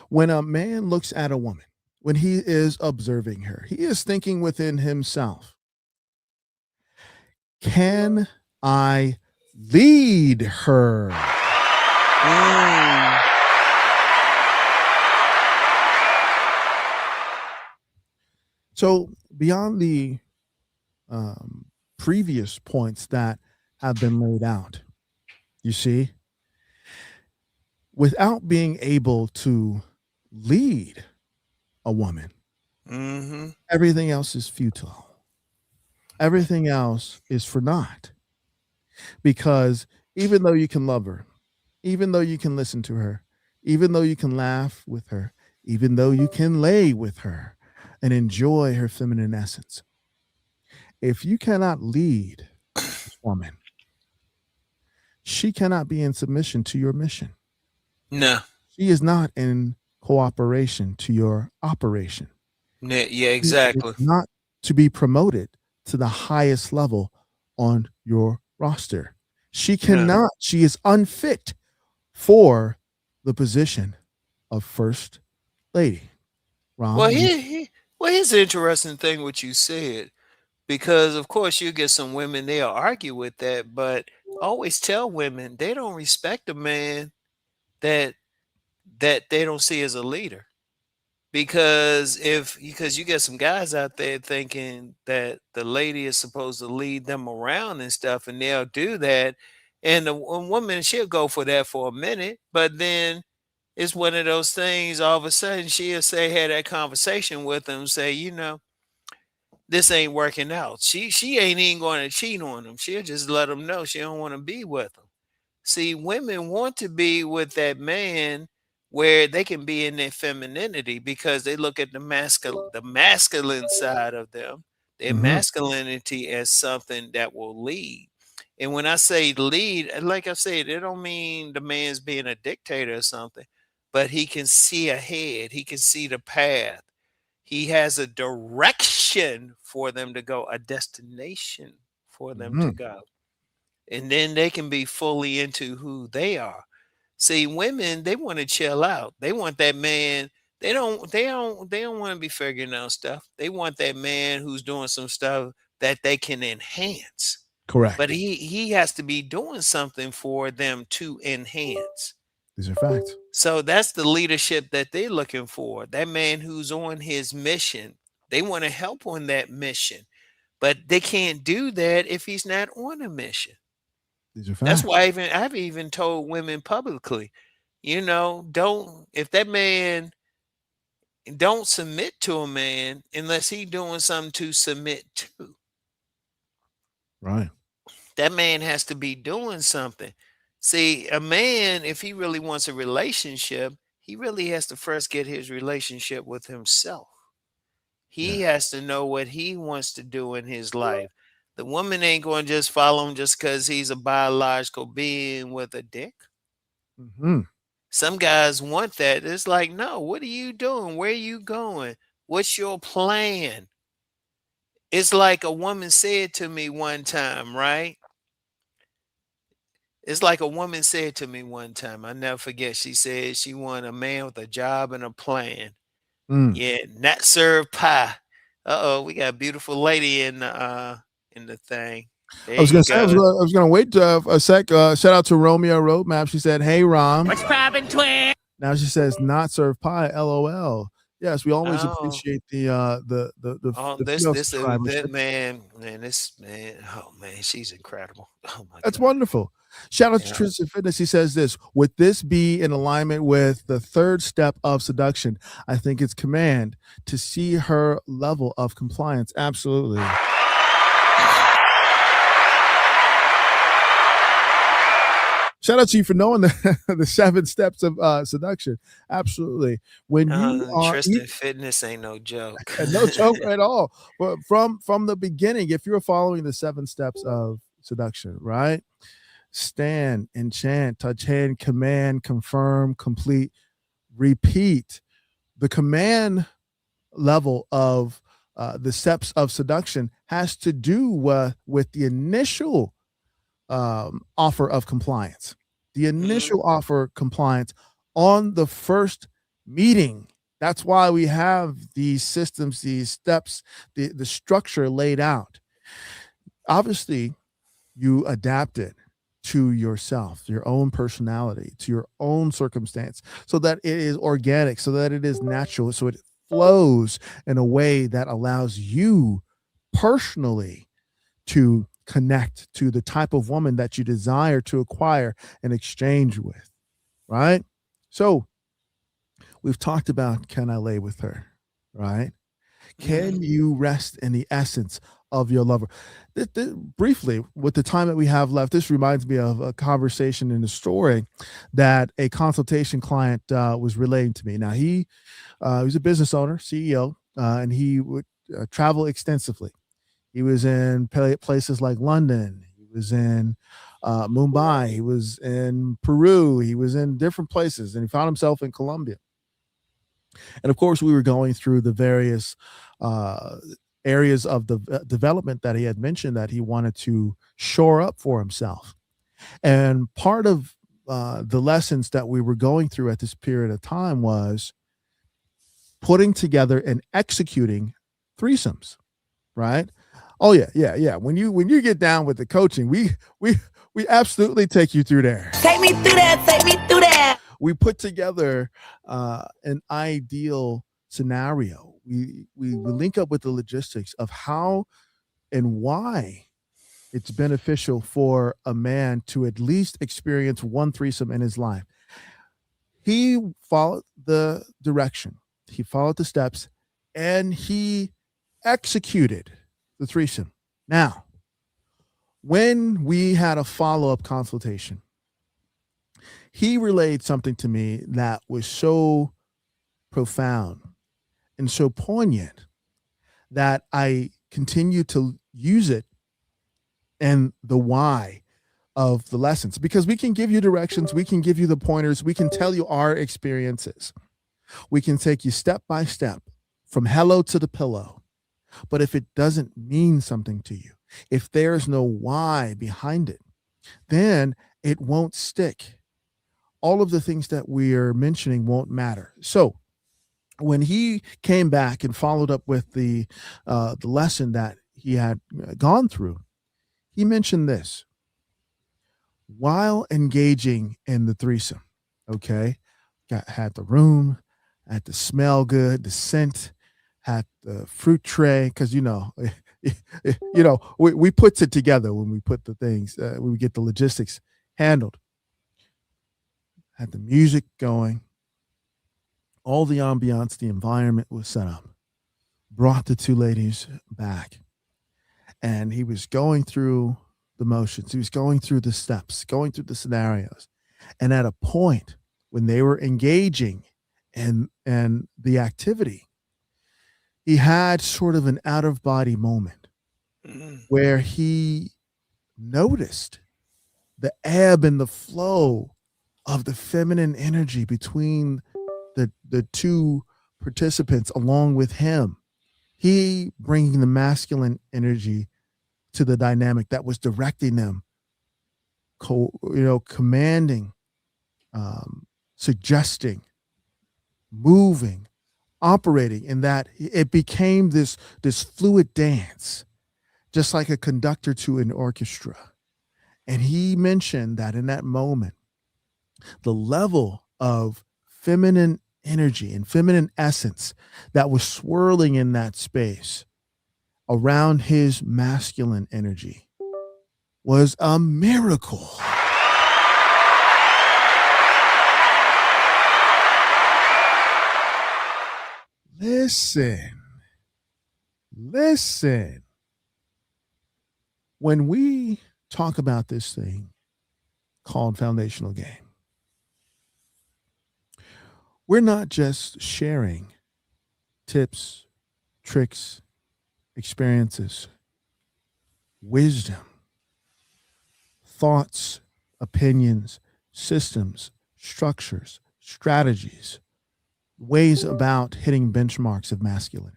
When a man looks at a woman, when he is observing her, he is thinking within himself, can I lead her? So beyond the previous points that have been laid out, you see, without being able to lead a woman, everything else is futile. Everything else is for naught. Because even though you can love her, even though you can listen to her, even though you can laugh with her, even though you can lay with her and enjoy her feminine essence, if you cannot lead this woman, she cannot be in submission to your mission. No. She is not in cooperation to your operation. Yeah, exactly. She is not to be promoted to the highest level on your roster. She cannot, she is unfit for the position of First Lady. Ron, Well, here's the interesting thing what you said, because of course you get some women, they'll argue with that, but I always tell women they don't respect a man that they don't see as a leader. Because you get some guys out there thinking that the lady is supposed to lead them around and stuff, and they'll do that. And a woman, she'll go for that for a minute, but then it's one of those things, all of a sudden she'll say, had that conversation with them, say, this ain't working out. She ain't even going to cheat on them. She'll just let them know she don't want to be with them. See, women want to be with that man where they can be in their femininity, because they look at the masculine side of them, their masculinity, as something that will lead. And when I say lead, like I said, it don't mean the man's being a dictator or something, but he can see ahead. He can see the path. He has a direction for them to go, a destination for them to go. And then they can be fully into who they are. See, women, they want to chill out. They want that man. They don't want to be figuring out stuff. They want that man who's doing some stuff that they can enhance. Correct. But he has to be doing something for them to enhance. These are facts. So that's the leadership that they're looking for. That man who's on his mission. They want to help on that mission, but they can't do that if he's not on a mission. These are facts. That's why I've even told women publicly, if that man don't submit to a man unless he doing something to submit to. Right. That man has to be doing something. See, a man, if he really wants a relationship, he really has to first get his relationship with himself. He Yeah. has to know what he wants to do in his life. The woman ain't going to just follow him just because he's a biological being with a dick. Hmm. Some guys want that. It's like, no, what are you doing? Where are you going? What's your plan? It's like a woman said to me one time, right? It's like a woman said to me one time. I never forget. She said she wanted a man with a job and a plan. Mm. Yeah, not serve pie. Uh-oh, we got a beautiful lady in the thing. I There was you gonna say go. I was gonna wait a sec. Shout out to Romeo Roadmap. She said, "Hey Rom." What's poppin', twin? Now she says, "Not serve pie." LOL. Yes, we always Oh, appreciate oh, the this female this that subscribership. man, this man. Oh man, she's incredible. Oh my That's God. wonderful. Shout out to Yeah. Tristan Fitness. He says this: would this be in alignment with the third step of seduction? I think it's command to see her level of compliance. Absolutely. Shout out to you for knowing the 7 steps of seduction. Absolutely. When you are Tristan Fitness ain't no joke. no joke at all. But from the beginning, if you're following the 7 steps of seduction, right? Stand, enchant, touch hand, command, confirm, complete, repeat. The command level of the steps of seduction has to do with the initial offer of compliance, the Mhm. initial offer compliance on the first meeting. That's why we have these systems, these steps, the structure laid out. Obviously, you adapt it to yourself, your own personality, to your own circumstance, so that it is organic, so that it is natural, so it flows in a way that allows you personally to connect to the type of woman that you desire to acquire and exchange with, right? So we've talked about, can I lay with her, right? Can Mhm. you rest in the essence of your lover? Briefly, with the time that we have left, this reminds me of a conversation in the story that a consultation client was relaying to me. Now, he's a business owner, CEO, and he would travel extensively. He was in places like London. He was in Mumbai. He was in Peru. He was in different places, and he found himself in Colombia. And of course, we were going through the various uh, areas of the development that he had mentioned that he wanted to shore up for himself. And part of the lessons that we were going through at this period of time was putting together and executing threesomes, right? Oh yeah, yeah, yeah. When you get down with the coaching, we absolutely take you through there. Take me through that. Take me through that. We put together an ideal scenario. We link up with the logistics of how and why it's beneficial for a man to at least experience one threesome in his life. He followed the direction, he followed the steps, and he executed the threesome. Now, when we had a follow up consultation, he relayed something to me that was so profound and so poignant that I continue to use it and the why of the lessons, because we can give you directions, we can give you the pointers, we can tell you our experiences, we can take you step by step from hello to the pillow. But if it doesn't mean something to you, if there's no why behind it, then it won't stick. All of the things that we're mentioning won't matter. So when he came back and followed up with the lesson that he had gone through, he mentioned this while engaging in the threesome. Okay, had the room, had to smell good, the scent, had the fruit tray because we put it together when we put the things when we get the logistics handled. had the music going, all the ambiance, the environment was set up, brought the two ladies back. And he was going through the motions, he was going through the steps, going through the scenarios. And at a point when they were engaging in the activity, he had sort of an out of body moment where he noticed the ebb and the flow of the feminine energy between the two participants along with him. He bringing the masculine energy to the dynamic that was directing them, commanding, suggesting, moving, operating, in that it became this fluid dance, just like a conductor to an orchestra. And he mentioned that in that moment, the level of feminine energy and feminine essence that was swirling in that space around his masculine energy was a miracle. Listen. When we talk about this thing called foundational game, we're not just sharing tips, tricks, experiences, wisdom, thoughts, opinions, systems, structures, strategies, ways about hitting benchmarks of masculinity,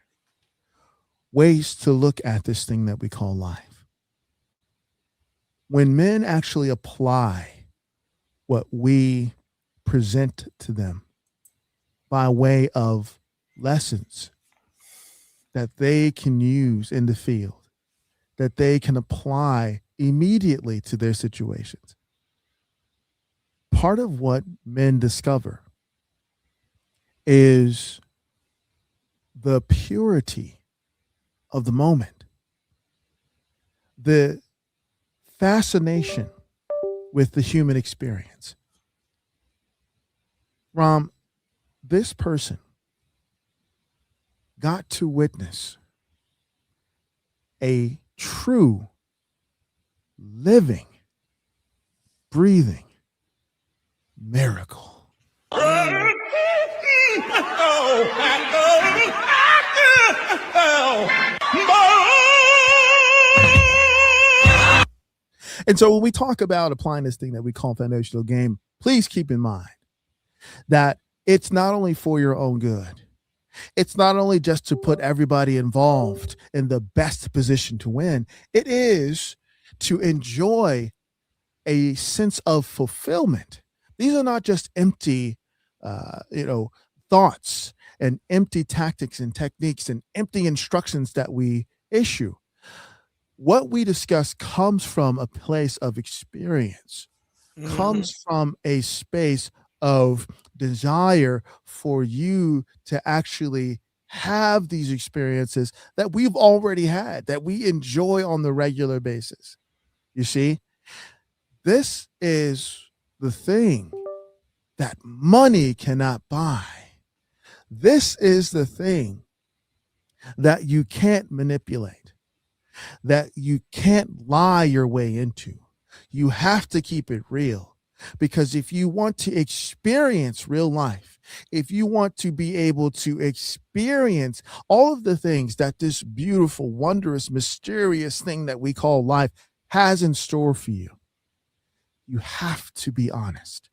ways to look at this thing that we call life. When men actually apply what we present to them by way of lessons that they can use in the field, that they can apply immediately to their situations, part of what men discover is the purity of the moment, the fascination with the human experience. Ram, this person got to witness a true, living, breathing miracle. And so when we talk about applying this thing that we call foundational game, please keep in mind that it's not only for your own good. It's not only just to put everybody involved in the best position to win. It is to enjoy a sense of fulfillment. These are not just empty, thoughts and empty tactics and techniques and empty instructions that we issue. What we discuss comes from a place of experience, comes from a space of desire for you to actually have these experiences that we've already had, that we enjoy on the regular basis. You see, this is the thing that money cannot buy. This is the thing that you can't manipulate, that you can't lie your way into. You have to keep it real. Because if you want to experience real life, if you want to be able to experience all of the things that this beautiful, wondrous, mysterious thing that we call life has in store for you, you have to be honest.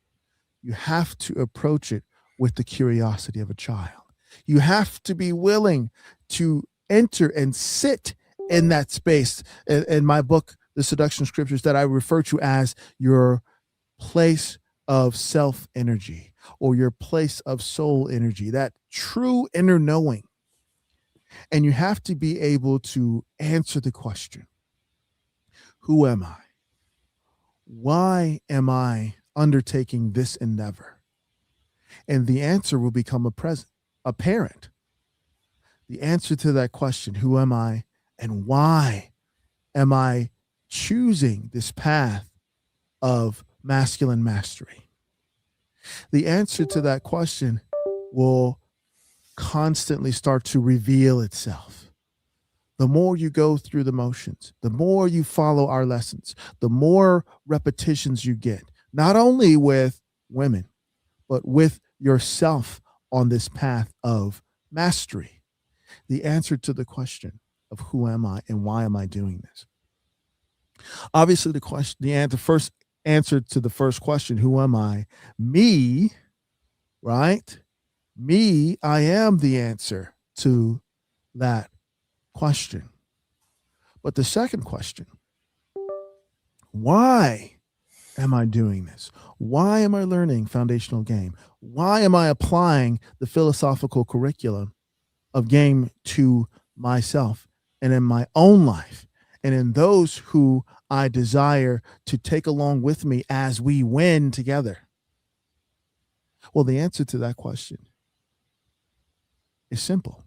You have to approach it with the curiosity of a child. You have to be willing to enter and sit in that space. In my book, The Seduction Scriptures, that I refer to as your place of self energy or your place of soul energy, that true inner knowing. And you have to be able to answer the question, who am I? Why am I undertaking this endeavor? And the answer will become apparent. The answer to that question, who am I and why am I choosing this path of masculine mastery? the answer to that question will constantly start to reveal itself. The more you go through the motions, the more you follow our lessons, the more repetitions you get, not only with women, but with yourself on this path of mastery. The answer to the question of who am I and why am I doing this? Obviously, the first answer to the first question, who am I? Me, right? Me, I am the answer to that question. But the second question, why am I doing this? Why am I learning foundational game? Why am I applying the philosophical curriculum of game to myself and in my own life and in those who I desire to take along with me as we win together? Well, the answer to that question is simple.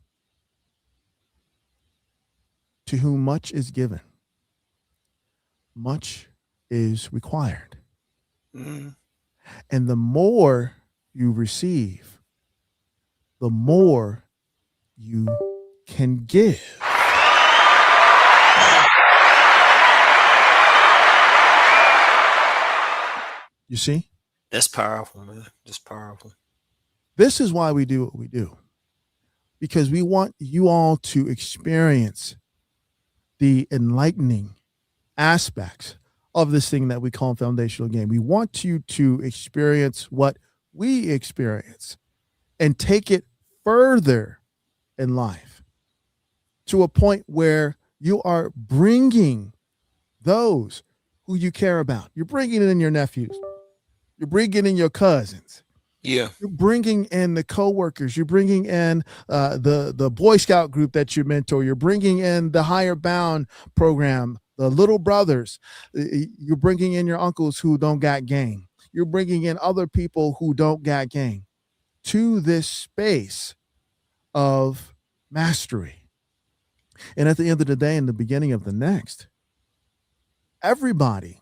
To whom much is given, much is required. Mhm. And the more you receive, the more you can give. You see? That's powerful, man. That's powerful. This is why we do what we do. Because we want you all to experience the enlightening aspects of this thing that we call foundational game. We want you to experience what we experience and take it further in life to a point where you are bringing those who you care about. You're bringing in your nephews. You're bringing in your cousins. Yeah. You're bringing in the coworkers. You're bringing in the Boy Scout group that you mentor. You're bringing in the Higher Bound program, the little brothers. You're bringing in your uncles who don't got game. You're bringing in other people who don't got game to this space of mastery. And at the end of the day, in the beginning of the next, everybody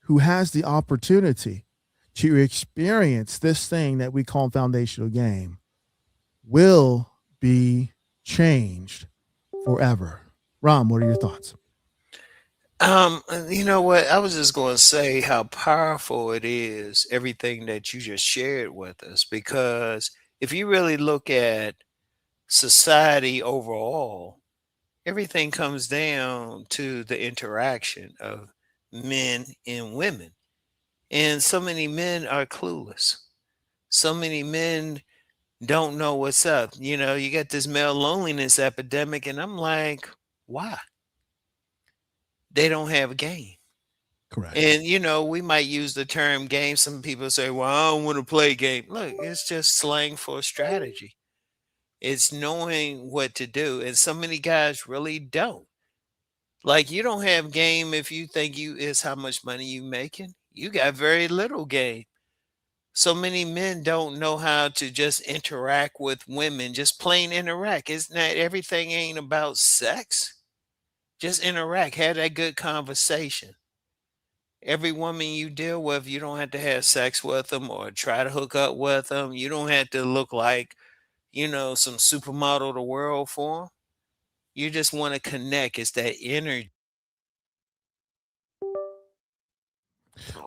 who has the opportunity to experience this thing that we call foundational game will be changed forever. Ram, what are your thoughts? You know what? I was just going to say how powerful it is, everything that you just shared with us, because if you really look at society overall, everything comes down to the interaction of men and women. And so many men are clueless. So many men don't know what's up. You know, you got this male loneliness epidemic, and I'm like, why? They don't have game. Correct. And you know, we might use the term game. Some people say, well, I don't want to play game. Look, it's just slang for strategy. It's knowing what to do. And so many guys really don't. Like you don't have game if you think you is how much money you making. You got very little game. So many men don't know how to just interact with women, just plain interact. It's not everything ain't about sex. Just interact, have that good conversation. Every woman you deal with, you don't have to have sex with them or try to hook up with them. You don't have to look like, you know, some supermodel of the world for them. You just want to connect. It's that energy.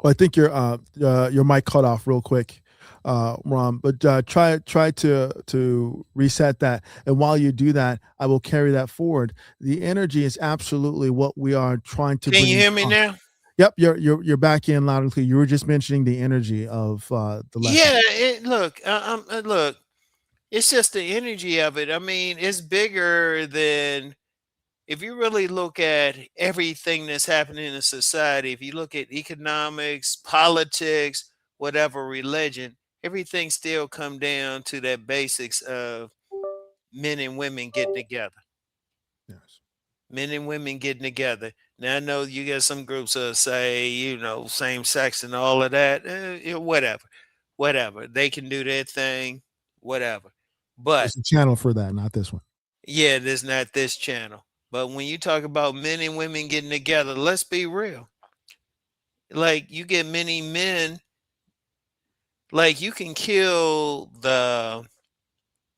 Well, I think your mic cut off real quick, Ram. But try to reset that. And while you do that, I will carry that forward. The energy is absolutely what we are trying to. Can you hear me now? Yep, you're back in loud and clear. You were just mentioning the energy of the lesson. Yeah, look, it's just the energy of it. I mean, it's bigger than if you really look at everything that's happening in society. If you look at economics, politics, whatever religion, everything still come down to that basics of men and women getting together. Yes. Men and women getting together. Now I know you got some groups that say, you know, same sex and all of that. Whatever, whatever. They can do their thing, whatever. But There's a channel for that, not this one. yeah, there's not this channel. But when you talk about men and women getting together, let's be real. Like you get many men, Like you can kill the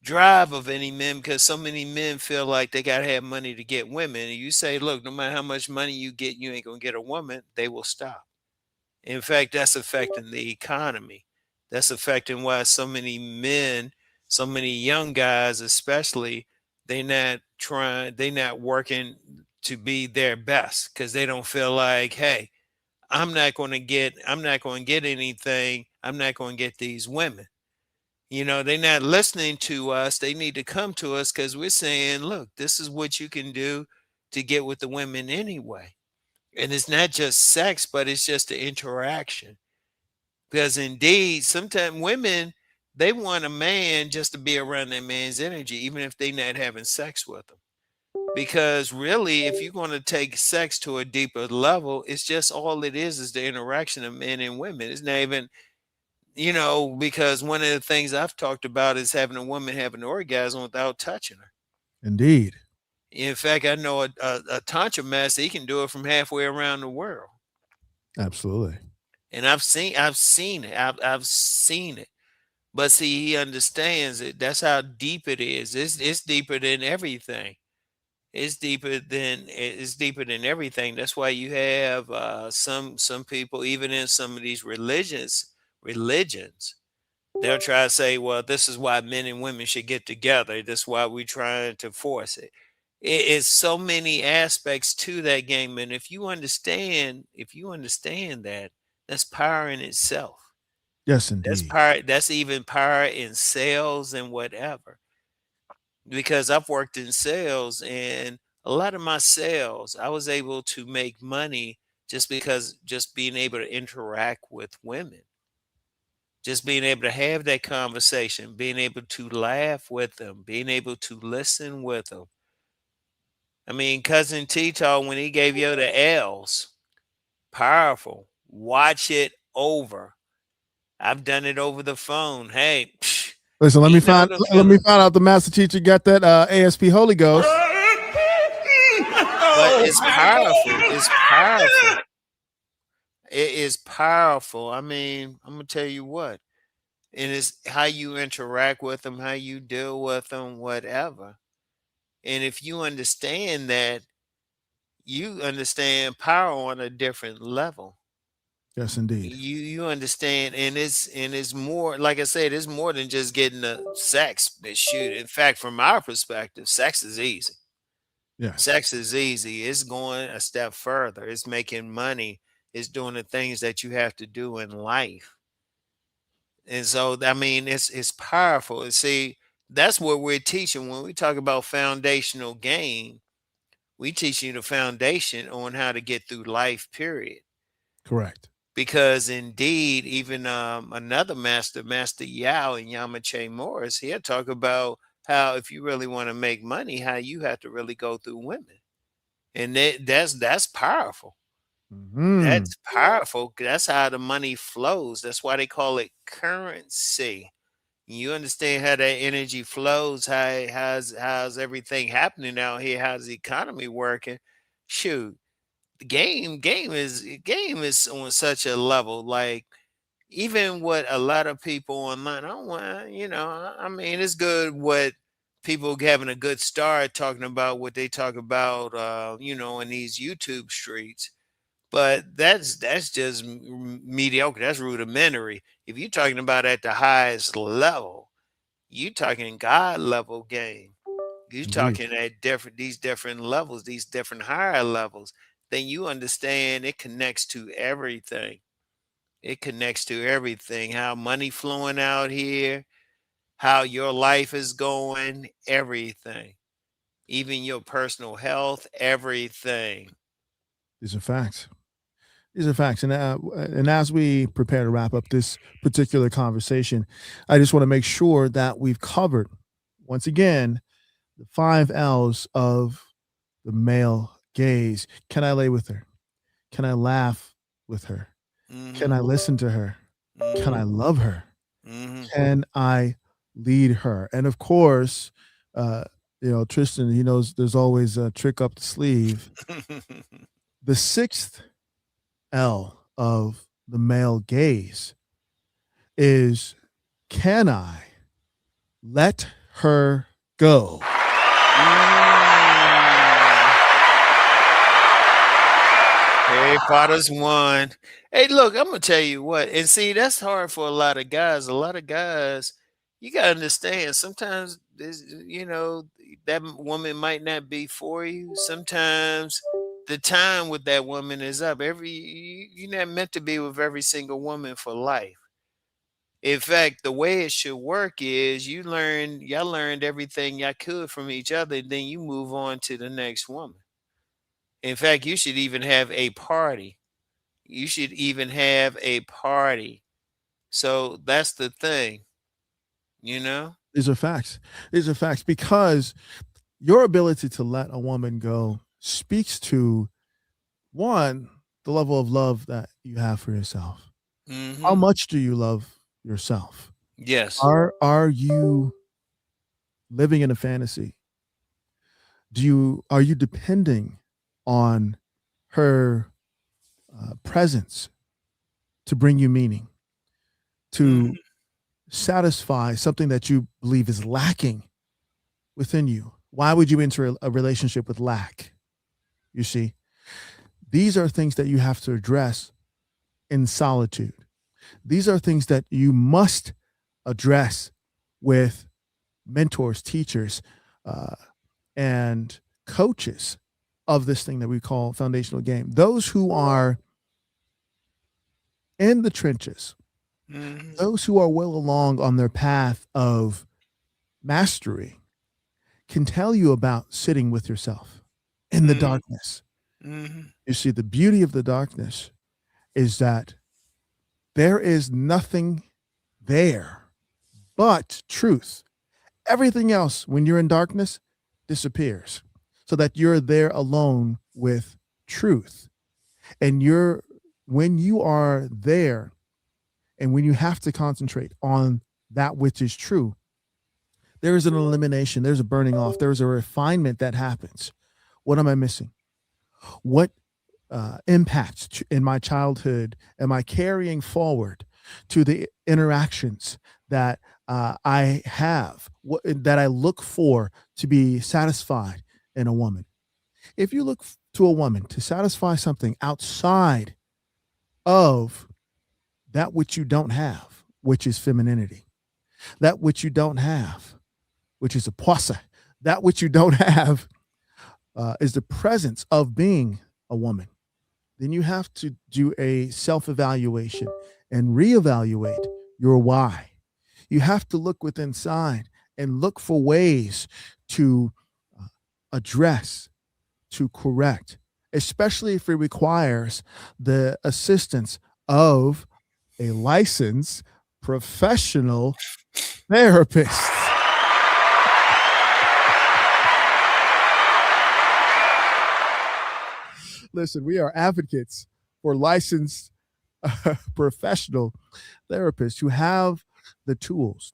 drive of any men because so many men feel like they gotta have money to get women. And you say, look, no matter how much money you get, you ain't gonna get a woman, they will stop. In fact, that's affecting the economy. That's affecting why so many men, so many young guys, especially, they not working to be their best because they don't feel like, hey, I'm not going to get anything. I'm not going to get these women. You know, they're not listening to us. They need to come to us because we're saying, look, this is what you can do to get with the women anyway. And it's not just sex, but it's just the interaction. Because indeed, sometimes women, they want a man just to be around that man's energy, even if they're not having sex with them. Because really, if you're going to take sex to a deeper level, it's just all it is the interaction of men and women. It's not even, because one of the things I've talked about is having a woman have an orgasm without touching her. Indeed. In fact, I know a tantra master, he can do it from halfway around the world. Absolutely. And I've seen it. I've seen it. But see, he understands it. That's how deep it is. It's deeper than everything. It's deeper than everything. That's why you have some people, even in some of these religions, they'll try to say, well, this is why men and women should get together. This is why we're trying to force it. It is so many aspects to that game. And if you understand that, that's power in itself. Yes, That's indeed. power, that's even power in sales and whatever. Because I've worked in sales and a lot of my sales, I was able to make money just being able to interact with women, just being able to have that conversation, being able to laugh with them, being able to listen with them. I mean, cousin Tito, when he gave you the L's, powerful. Watch it over. I've done it over the phone. Hey, Listen, let you me know find the let me feeling. find out the master teacher got that ASP Holy Ghost. But it's powerful. It's powerful. It is powerful. I mean, I'm gonna tell you what. And it's how you interact with them, how you deal with them, whatever. And if you understand that, you understand power on a different level. Yes, indeed. You understand, and it's more, like I said, it's more than just getting the sex. But shoot, in fact, from our perspective, sex is easy. Yes. Sex is easy. It's going a step further. It's making money. It's doing the things that you have to do in life. And so, I mean, it's powerful. And see, that's what we're teaching when we talk about foundational game. We teach you the foundation on how to get through life. Period. Correct. Because indeed, even another Master Yao and Yamache Morris, he'll talk about how if you really want to make money, how you have to really go through women, and that's powerful. Hmm. That's powerful. That's how the money flows. That's why they call it currency. You understand how that energy flows, how's everything happening out here, how's the economy working. Shoot, the game is on such a level. Like even what a lot of people online, I don't want, I mean, it's good what people having a good start talking about what they talk about, in these YouTube streets. But that's just mediocre. That's rudimentary. If you're talking about at the highest level, you talking God level game. You Indeed. talking at these different levels, these different higher levels. Then you understand it connects to everything. It connects to everything. How money flowing out here, how your life is going, everything. Even your personal health, everything. These are facts. These are facts. And as we prepare to wrap up this particular conversation, I just want to make sure that we've covered once again the 5 L's of the male gaze. Can I lay with her? Can I laugh with her? Can I Hmm. listen to her? Can I Hmm. love her? Hmm. Can I lead her? And of course, uh, Tristan, he knows there's always a trick up the sleeve. The sixth L of the male gaze is, can I let her go? Harry Potter's one. Hey, look, I'm gonna tell you what, and see, that's hard for a lot of guys. A lot of guys, you gotta understand. Sometimes that woman might not be for you. Sometimes the time with that woman is up. You're not meant to be with every single woman for life. In fact, the way it should work is y'all learned everything y'all could from each other, then you move on to the next woman. In fact, you should even have a party. You should even have a party. So that's the thing, you know? These are facts. These are facts because your ability to let a woman go speaks to, one, the level of love that you have for yourself. How Mhm. much do you love yourself? Yes. Are you living in a fantasy? Are you depending on her presence to bring you meaning, to Mhm. satisfy something that you believe is lacking within you? Why would you enter a relationship with lack? You see, these are things that you have to address in solitude. These are things that you must address with mentors, teachers, uh, and coaches of this thing that we call foundational game. Those who are in the trenches, Mhm. those who are well along on their path of mastery can tell you about sitting with yourself in the Mhm. darkness. Mhm. You see, the beauty of the darkness is that there is nothing there but truth. Everything else, when you're in darkness, disappears so that you're there alone with truth. And when you are there and when you have to concentrate on that which is true, there is an elimination, there's a burning off, there's a refinement that happens. What am I missing? What impacts in my childhood am I carrying forward to the interactions that I have, that I look for to be satisfied in a woman? If you look to a woman to satisfy something outside of that which you don't have, which is femininity, that which you don't have, which is a poissa, that which you don't have is the presence of being a woman, then you have to do a self evaluation and reevaluate your why. You have to look within inside and look for ways to uh, address, to correct, especially if it requires the assistance of a licensed professional therapist. Listen, we are advocates for licensed professional therapists who have the tools,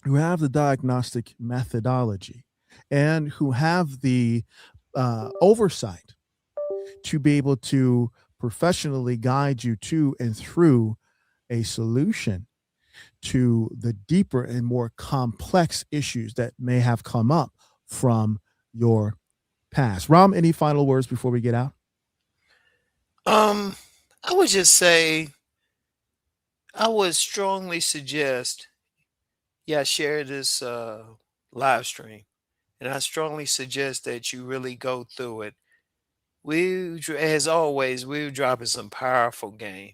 who have the diagnostic methodology, and who have the oversight to be able to professionally guide you to and through a solution to the deeper and more complex issues that may have come up from your past. Ram, any final words before we get out? Um, I would just say I would strongly suggest, yeah, share this live stream. And I strongly suggest that you really go through it. As always, we're dropping some powerful game,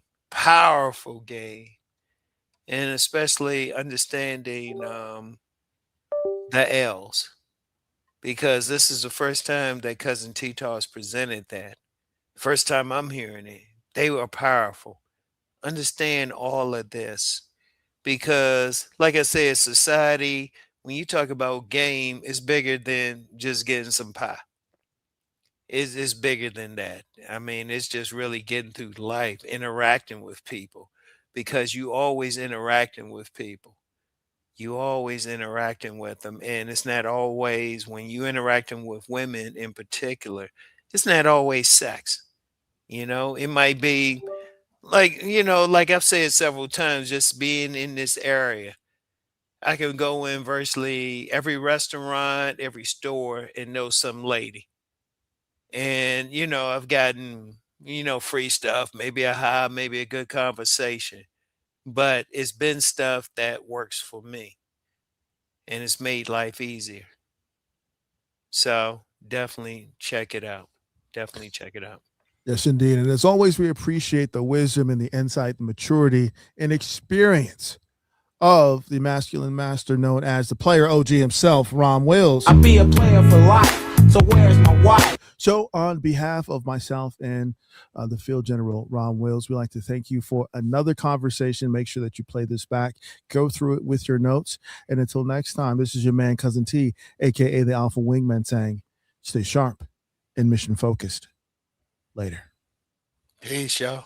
and especially understanding the L's, because this is the first time that Cousin Tito has presented that. First time I'm hearing it. They were powerful. Understand all of this because, like I said, society, when you talk about game, is bigger than just getting some pie. It's bigger than that. I mean, it's just really getting through life, interacting with people because you always interacting with people. You always interacting with them. And it's not always when you interacting with women in particular, it's not always sex. It might be Like, like I've said several times, just being in this area, I can go in virtually every restaurant, every store, and know some lady. And, I've gotten, free stuff, maybe a high, maybe a good conversation, but it's been stuff that works for me and it's made life easier. So definitely check it out. Definitely check it out. Yes, indeed. And as always, we appreciate the wisdom and the insight, the maturity and experience of the masculine master known as the player OG himself, Ron Wills. I be a player for life, so where's my wife? So on behalf of myself and the field general, Ron Wills, we'd like to thank you for another conversation. Make sure that you play this back, go through it with your notes. And until next time, this is your man, Cousin T, a.k.a. the Alpha Wingman, saying stay sharp and mission focused. Later. Peace, y'all.